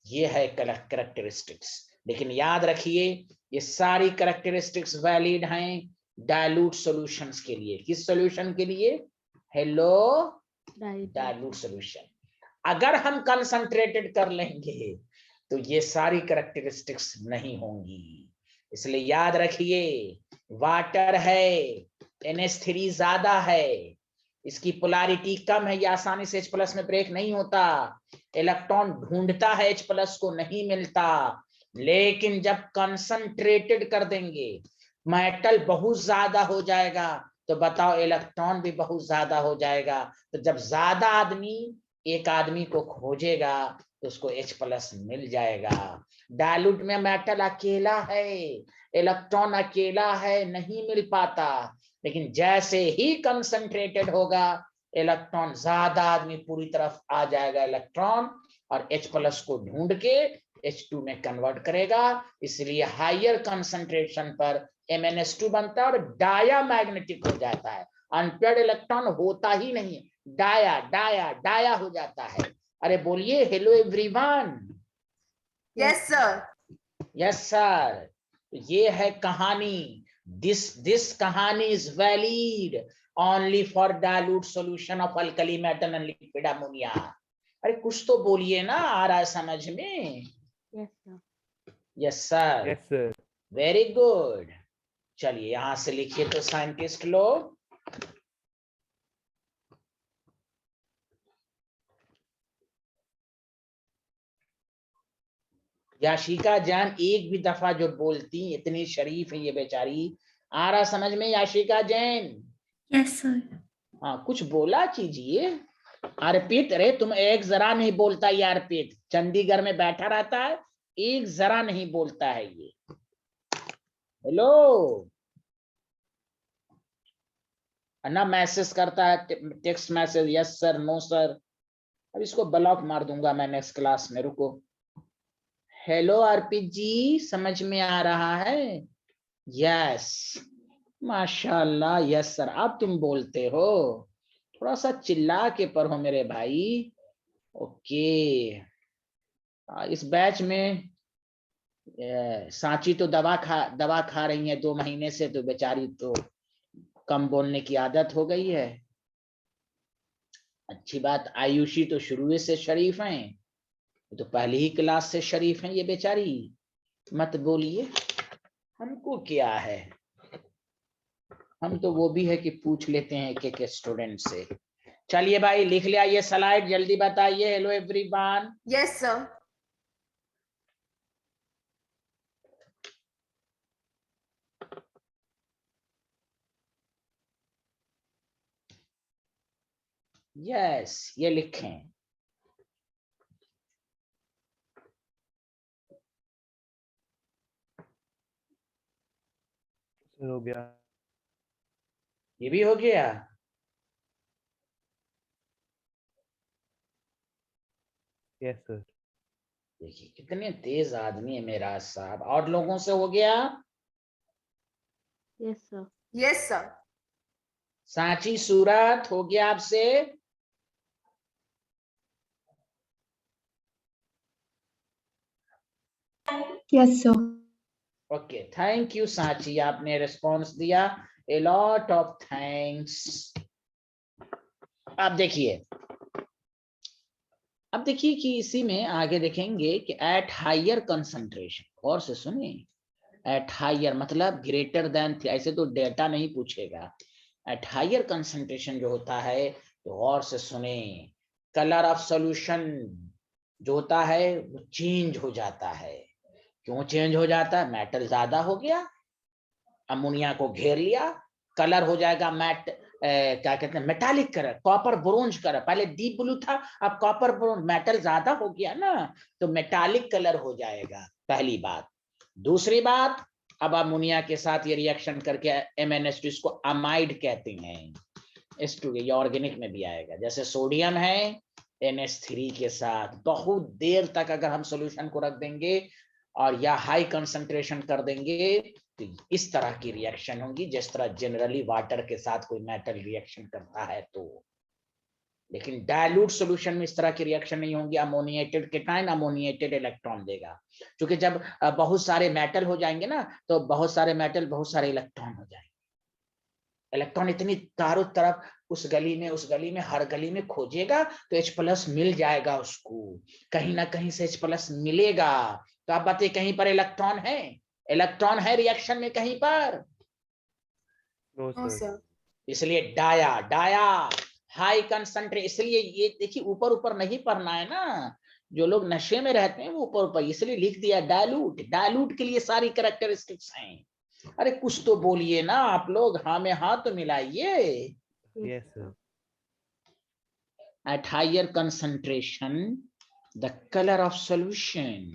ये है कैरेक्टरिस्टिक्स। लेकिन याद रखिए ये सारी कैरेक्टरिस्टिक्स वैलिड हैं डाइल्यूट सॉल्यूशंस के लिए। किस सॉल्यूशन के लिए? Hello, dilute solution. अगर हम कंसंट्रेटेड कर लेंगे तो ये सारी कैरेक्टरिस्टिक्स नहीं होंगी। इसलिए याद रखिए वाटर है, NH3 ज्यादा है, इसकी पोलैरिटी कम है, ये आसानी से H+ में ब्रेक नहीं होता। इलेक्ट्रॉन ढूंढता है H+ को, नहीं मिलता। लेकिन जब कंसंट्रेटेड कर देंगे, मेटल बहुत ज्यादा हो जाएगा, तो बताओ इलेक्ट्रॉन भी बहुत ज्यादा हो जाएगा। तो जब ज्यादा आदमी एक आदमी को खोजेगा तो उसको H+ मिल जाएगा। डाइल्यूट में मेटल अकेला है, इलेक्ट्रॉन अकेला है, नहीं मिल पाता। लेकिन जैसे ही कंसंट्रेटेड होगा, इलेक्ट्रॉन ज्यादा आदमी पूरी तरफ आ जाएगा इलेक्ट्रॉन, और H+ को ढूंढ के H2 में कन्वर्ट करेगा। इसलिए हायर कंसंट्रेशन पर MnS2 बनता है और डायामैग्नेटिक हो जाता है। अनपेयर्ड इलेक्ट्रॉन होता ही नहीं, डाया डाया डाया हो जाता है। अरे बोलिए hello everyone. Yes, sir. Yes sir. ये है कहानी। दिस कहानी is valid only for dilute solution of alkali metal and liquid ammonia. अरे कुछ तो बोलिए ना, आ रहा है समझ में। Yes, sir. Yes sir, Yes, sir. Very good. चलिए यहां से लिखिए तो साइंटिस्ट लोग। याशिका जान एक भी दफा जो बोलती, इतनी शरीफ है ये बेचारी। आ रहा समझ में याशिका जैन? Yes sir. हाँ कुछ बोला कीजिए। अर्पित, अरे तुम एक जरा नहीं बोलता ये अर्पित, चंडीगढ़ में बैठा रहता है, एक जरा नहीं बोलता है ये। हेलो, ना मैसेज करता है, text message, yes sir, no sir. अब इसको ब्लॉक मार दूंगा मैं नेक्स्ट क्लास में, रुको। हेलो अर्पित जी, समझ में आ रहा है? यस, माशाल्लाह, यस सर। अब तुम बोलते हो, थोड़ा सा चिल्ला के पढ़ो मेरे भाई। ओके, इस बैच में सांची तो दवा खा रही है 2 महीने से, तो बेचारी तो कम बोलने की आदत हो गई है। अच्छी बात, आयुषी तो शुरू से शरीफ हैं, तो पहली ही क्लास से शरीफ हैं ये बेचारी। मत बोलिए, हमको क्या है, हम तो वो भी है कि पूछ लेते हैं एक स्टूडेंट से। चलिए भाई लिख लिया ये स्लाइड, जल्दी बताइए। Hello everyone. Yes, sir. Yes, ये लिखें। Sir, हो गया। ये भी हो गया। Yes, sir. देखिए कितने तेज आदमी है मेरा साहब। और लोगों से हो गया? Yes, sir. Yes, sir. Sanchi सूरत हो गया आपसे? Yes, sir. Okay, thank you Sanchi, आपने रिस्पॉन्स दिया, ए लॉट ऑफ थैंक्स। अब देखिए कि इसी में आगे देखेंगे कि एट हायर कंसंट्रेशन, और से सुनिए, एट हायर मतलब ग्रेटर देन, ऐसे तो डेटा नहीं पूछेगा, एट हायर कंसंट्रेशन जो होता है, तो और से सुने, कलर ऑफ सॉल्यूशन जो होता है वो चेंज हो जाता है। क्यों चेंज हो जाता है? मेटल ज्यादा हो गया, अमोनिया को घेर लिया, कलर हो जाएगा मैट, क्या कहते हैं, metallic colour, copper bronze colour, पहले डीप ब्लू था, अब कॉपर ब्रोंज, मेटल ज्यादा हो गया ना, तो मेटालिक कलर हो जाएगा, पहली बात। दूसरी बात, अब अमोनिया के साथ ये रिएक्शन करके MnH2, इसको अमाइड कहते हैं, H2, ये ऑर्गेनिक में भी आएगा। जैसे सोडियम है NH3 के साथ, बहुत देर तक अगर हम सॉल्यूशन को रख देंगे और या हाई कंसंट्रेशन कर देंगे, तो इस तरह की रिएक्शन होगी, जिस तरह जनरली वाटर के साथ कोई मेटल रिएक्शन करता है तो। लेकिन डायल्यूट सॉल्यूशन में इस तरह की रिएक्शन नहीं होंगी। अमोनिएटेड केटाइन अमोनिएटेड इलेक्ट्रॉन देगा, क्योंकि जब बहुत सारे मेटल हो जाएंगे ना, तो बहुत सारे मेटल बहुत सारे इलेक्ट्रॉन हो जाएंगे। इलेक्ट्रॉन इतनी चारों तरफ, उस गली में हर गली में खोजेगा तो H+ मिल जाएगा उसको, कहीं ना कहीं से H+ मिलेगा। तो आप बताइए, कहीं पर इलेक्ट्रॉन है? इलेक्ट्रॉन है रिएक्शन में कहीं पर? No, No, sir. sir. इसलिए डाया हाई कंसंट्रेशन, इसलिए ये देखिए ऊपर ऊपर नहीं पढ़ना है ना, जो लोग नशे में रहते हैं वो ऊपर ऊपर, इसलिए लिख दिया डायलूट। डायलूट के लिए सारी कैरेक्टरिस्टिक्स हैं। अरे कुछ तो बोलिए ना आप लोग, हाँ में हाँ तो मिलाइए। Yes, sir. At higher concentration, the color of solution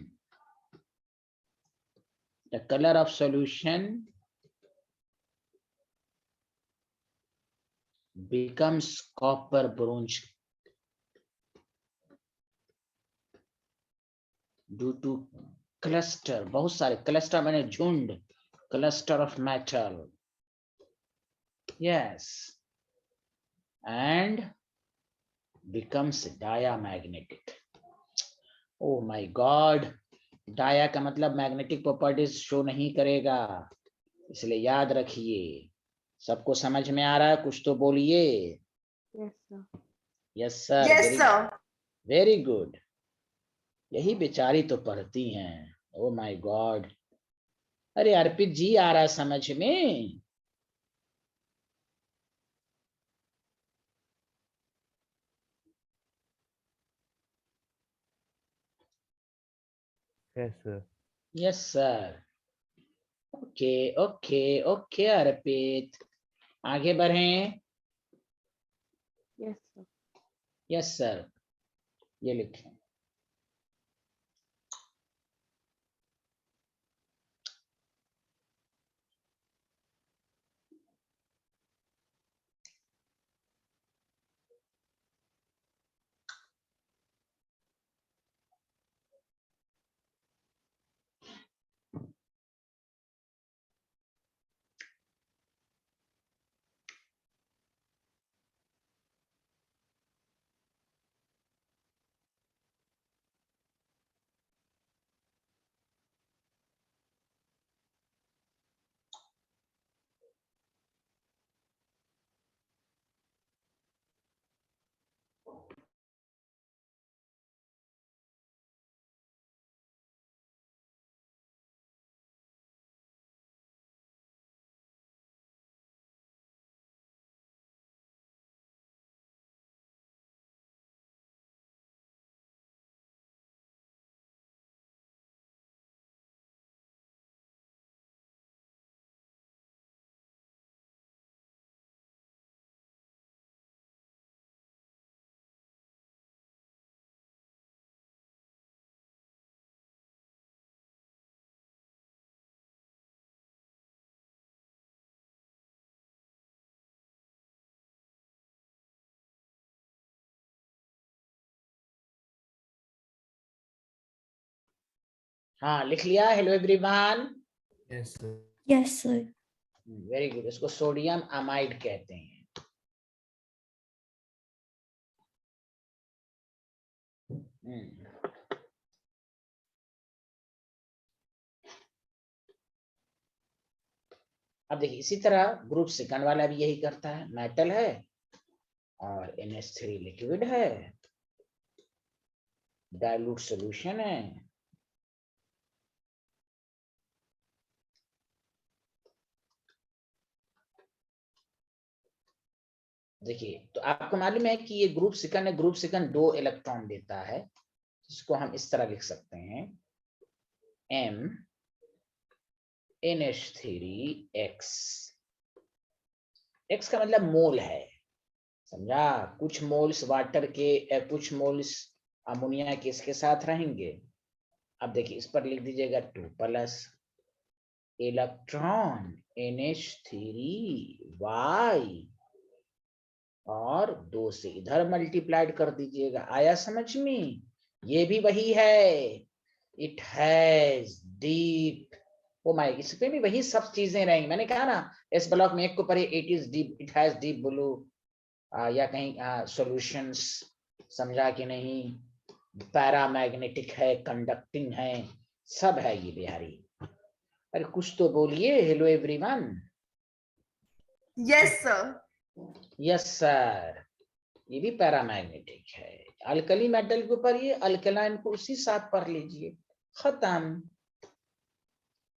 becomes copper bronze due to cluster, बहुत सारे cluster मैंने झुंड, cluster of metal, yes, and becomes diamagnetic. Oh my God, dia का मतलब मैग्नेटिक प्रॉपर्टीज शो नहीं करेगा, इसलिए याद रखिए। सबको समझ में आ रहा है? कुछ तो बोलिए। Yes, sir. Yes sir, Yes, sir. Very good. यही बेचारी तो पढ़ती हैं। ओ माय गॉड, अरे अर्पित जी आ रहा है समझ में? Yes, sir. Yes sir. Okay okay okay Arpit, आगे बढ़ें। Yes, sir. यस सर, ये लिखें। हाँ लिख लिया? Hello everyone, Yes, sir. Yes, sir. Very good. इसको सोडियम अमाइड कहते हैं। अब देखिए इसी तरह ग्रुप सेकंड वाला भी यही करता है, मेटल है और NH3 लिक्विड है, डाइल्यूट सॉल्यूशन है, देखिए तो आपको मालूम है कि ये ग्रुप सेकंड है, ग्रुप सेकंड 2 इलेक्ट्रॉन देता है, इसको हम इस तरह लिख सकते हैं M NH3X, X का मतलब मोल है, समझा, कुछ मोल्स वाटर के कुछ मोल्स अमोनिया के इसके साथ रहेंगे। अब देखिए इस पर लिख दीजिएगा 2 प्लस इलेक्ट्रॉन NH3Y और 2 से इधर मल्टीप्लाइड कर दीजिएगा। आया समझ में? ये भी वही है, it has deep, oh my, इसमें भी वही सब चीजें रहेंगी। मैंने कहा ना इस ब्लॉक में एक को पढ़े, it is deep, it has deep blue, या कहीं सॉल्यूशंस, समझा कि नहीं, पैरामैग्नेटिक है, कंडक्टिंग है, सब है ये बिहारी। अरे कुछ तो बोलिए, hello everyone. Yes, sir. Yes sir, ये भी पैरामैग्नेटिक है। अल्कली मेटल के ऊपर ये अल्कलाइन को उसी साथ पढ़ लीजिए, खत्म।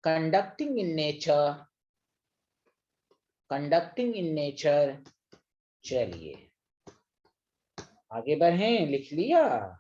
Conducting in nature, conducting in nature. चलिए आगे बढ़ें, लिख लिया?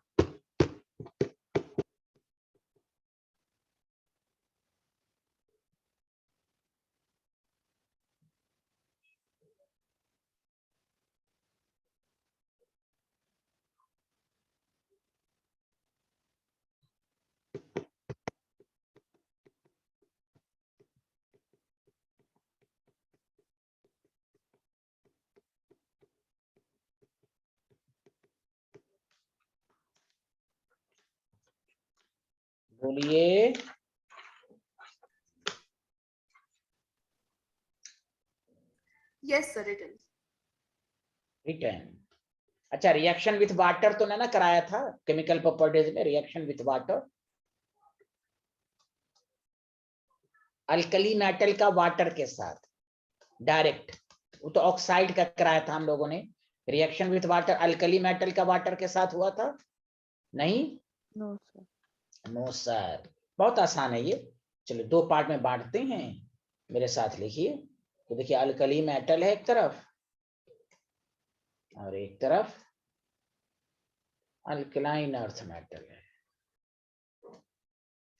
बोलिए। Yes, sir, it is. Return. अच्छा, रिएक्शन विथ वाटर तो ना कराया था केमिकल प्रॉपर्टीज में, reaction with water, alkali metal का वाटर के साथ डायरेक्ट, वो तो ऑक्साइड का कराया था हम लोगों ने। Reaction with water alkali metal का वाटर के साथ हुआ था? नहीं, No, sir. नो सर, बहुत आसान है ये। चलो 2 पार्ट में बांटते हैं, मेरे साथ लिखिए। तो देखिए अल्कली मेटल है एक तरफ और एक तरफ अल्कलाइन अर्थ मेटल है।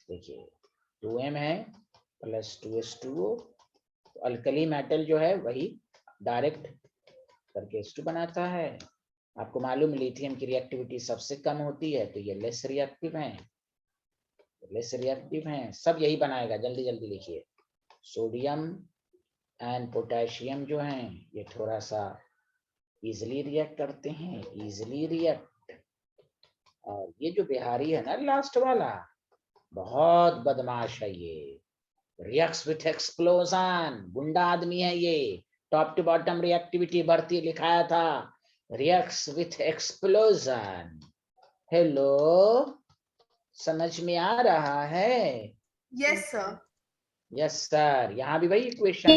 देखिए 2M है प्लस 2H2O, तो अल्कली मेटल जो है वही डायरेक्ट करके H2 बनाता है। आपको मालूम लिथियम की रिएक्टिविटी सबसे कम होती है, तो ये लेस रिएक्टिव है, लेस रिएक्टिव हैं, सब यही बनाएगा। जल्दी जल्दी लिखिए। सोडियम एंड पोटेशियम जो हैं ये थोड़ा सा इजिली रिएक्ट करते हैं, इजिली रिएक्ट। और ये जो बिहारी है ना लास्ट वाला, बहुत बदमाश है ये, रिएक्ट्स विथ एक्सप्लोजन, गुंडा आदमी है ये। टॉप टू बॉटम रिएक्टिविटी बढ़ती लिखाया था, रिएक्ट्स विथ एक्सप्लोजन। हेलो, समझ में आ रहा है? Yes, sir. यस सर, यहाँ भी वही इक्वेशन।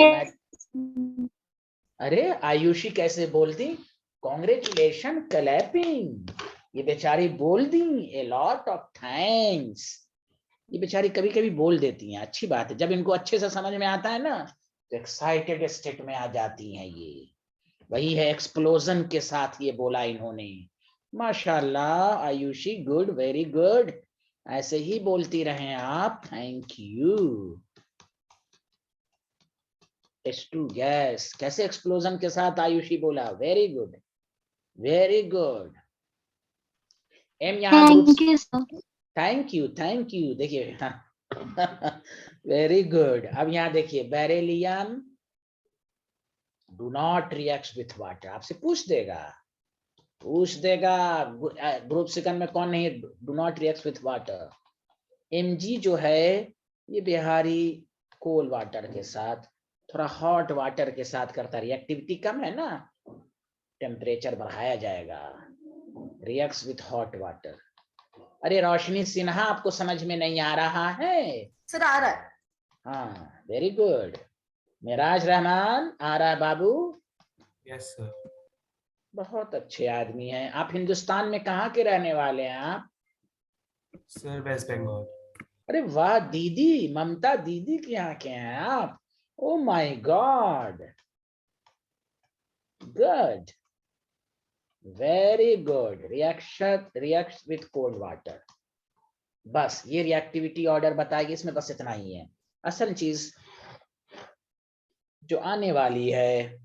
अरे आयुषी कैसे बोल दी, कॉन्ग्रेचुलेशन, क्लैपिंग। ये बेचारी बोल दी, ए लॉट ऑफ थैंक्स। ये बेचारी कभी कभी बोल देती हैं, अच्छी बात है। जब इनको अच्छे से समझ में आता है ना तो एक्साइटेड स्टेट में आ जाती हैं ये। वही है, एक्सप्लोजन के साथ ये बोला इन्होंने। माशाल्लाह आयुषी, गुड, वेरी गुड, ऐसे ही बोलती रहें आप। Thank you. H2 गैस कैसे एक्सप्लोजन के साथ आयुषी बोला, वेरी गुड, वेरी गुड। एम यहाँ ग्रुप, थैंक यू। देखिए वेरी गुड। अब यहाँ देखिए, beryllium do not react with water, आपसे पूछ देगा ग्रुप सेकंड में कौन नहीं do not react with water. Mg जो है ये बिहारी कोल वाटर के साथ, थोड़ा हॉट वाटर के साथ करता, रिएक्टिविटी कम है ना, टेम्परेचर बढ़ाया जाएगा, रिएक्ट्स विथ हॉट वाटर। अरे रोशनी सिन्हा, आपको समझ में नहीं आ रहा है? Sir, आ रहा है। हाँ, वेरी गुड, मिराज रहमान आ रहा है बाबू, Yes, sir. बहुत अच्छे आदमी हैं। आप हिंदुस्तान में कहाँ के रहने वाले हैं आप? Sir, West Bengal. अरे वाह, दीदी ममता दीदी के यहाँ के हैं आप? Oh my God, good, very good. React with cold water. बस ये रिएक्टिविटी ऑर्डर बताएगी, इसमें बस इतना ही है। असल चीज जो आने वाली है,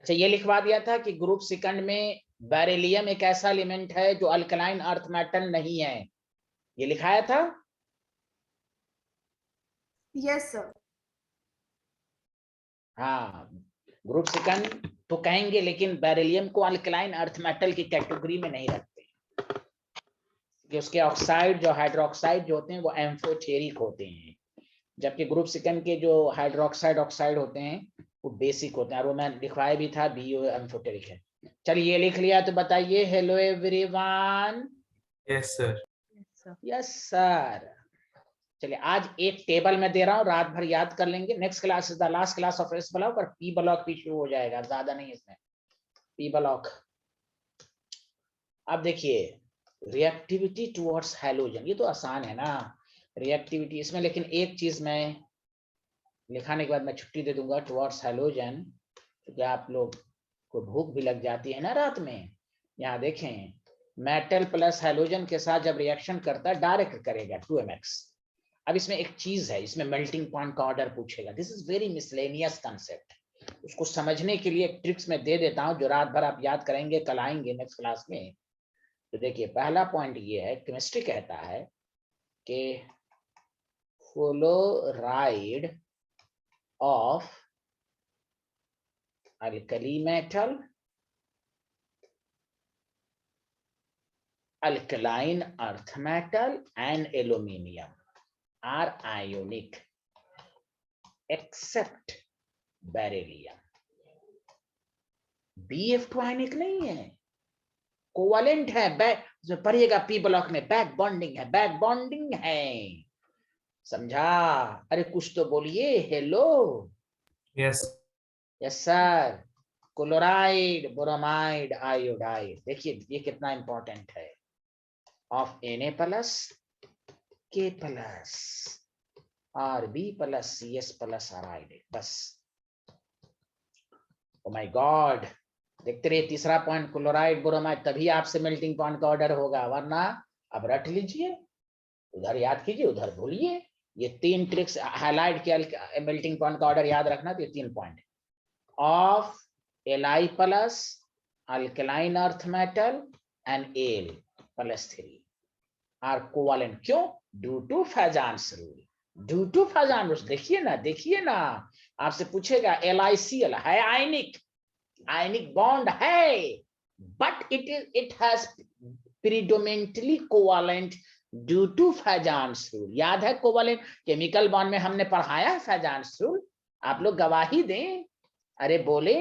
अच्छा ये लिखवा दिया था कि ग्रुप सेकंड में बेरिलियम एक ऐसा एलिमेंट है जो अल्कलाइन अर्थ मेटल नहीं है, ये लिखाया था। Yes, sir. हाँ, ग्रुप सेकंड तो कहेंगे, लेकिन बेरिलियम को अल्कलाइन अर्थ मेटल की कैटेगरी में नहीं रखते, कि उसके ऑक्साइड जो हाइड्रोक्साइड जो होते हैं वो एम्फोटेरिक होते हैं, जबकि ग्रुप सेकंड के जो हाइड्रोक्साइड ऑक्साइड होते हैं वो बेसिक होते हैं, और वो मैं लिखवाया भी था, बीओ एम्फोटेरिक है। चलिए ये लिख लिया तो बताइए। Hello everyone. Yes, sir. Yes, sir. Yes sir. चलिए आज एक टेबल में दे रहा हूँ, रात भर याद कर लेंगे। Next class is the last class of S block, और पी ब्लॉक भी शुरू हो जाएगा, ज्यादा नहीं इसमें, पी ब्लॉक। अब देखिए रिएक्टिविटी टुवर्ड्स हैलोजन, ये तो आसान है ना रिएक्टिविटी इसमें, लेकिन एक चीज मैं लिखाने के बाद मैं छुट्टी दे दूंगा, टुवर्ड्स हैलोजन, क्योंकि आप लोग को भूख भी लग जाती है ना रात में। यहाँ देखें, मेटल प्लस हैलोजन के साथ जब रिएक्शन करता है डायरेक्ट करेगा 2mx। अब इसमें एक चीज है, इसमें मेल्टिंग पॉइंट का ऑर्डर पूछेगा। This is very miscellaneous concept, उसको समझने के लिए एक ट्रिक्स में दे देता हूं जो रात भर आप याद करेंगे, कल आएंगे नेक्स्ट क्लास में। तो देखिए पहला पॉइंट ये है, केमिस्ट्री कहता है कि fluoride of alkali metal, alkaline earth metal and aluminium are ionic except beryllium. BF2 ionic नहीं है, कोवलेंट है। बैक पढ़िएगा पी ब्लॉक में, बैक बॉन्डिंग है, बैक बॉन्डिंग है, समझा? अरे कुछ तो बोलिए। Hello. Yes. Yes sir. Chloride, bromide, iodide, देखिए ये कितना इंपॉर्टेंट है। Of Na plus K plus Rb plus Cs plus आराइड, बस। ओ माय गॉड, देखते रहिए तीसरा पॉइंट क्लोराइड ब्रोमाइड, तभी आपसे मेल्टिंग पॉइंट का ऑर्डर होगा, वरना अब रट लीजिए, उधर याद कीजिए उधर भूलिए। ये तीन ट्रिक्स हाईलाइट किया, मेल्टिंग पॉइंट का ऑर्डर याद रखना, तो ये 3 point of Li plus alkaline earth metal and Al plus 3 are covalent. क्यों? Due to Fajans rule. Due to Fajans rule. देखिए ना आपसे पूछेगा LiCl है आयनिक बॉन्ड है, but it has predominantly covalent due to Fajans rule. याद है कोवालेंट केमिकल बॉन्ड में हमने पढ़ाया है Fajans rule, आप लोग गवाही दें। अरे बोले।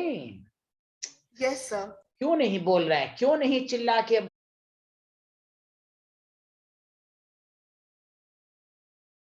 Yes, sir. क्यों नहीं बोल रहे हैं, क्यों नहीं चिल्ला के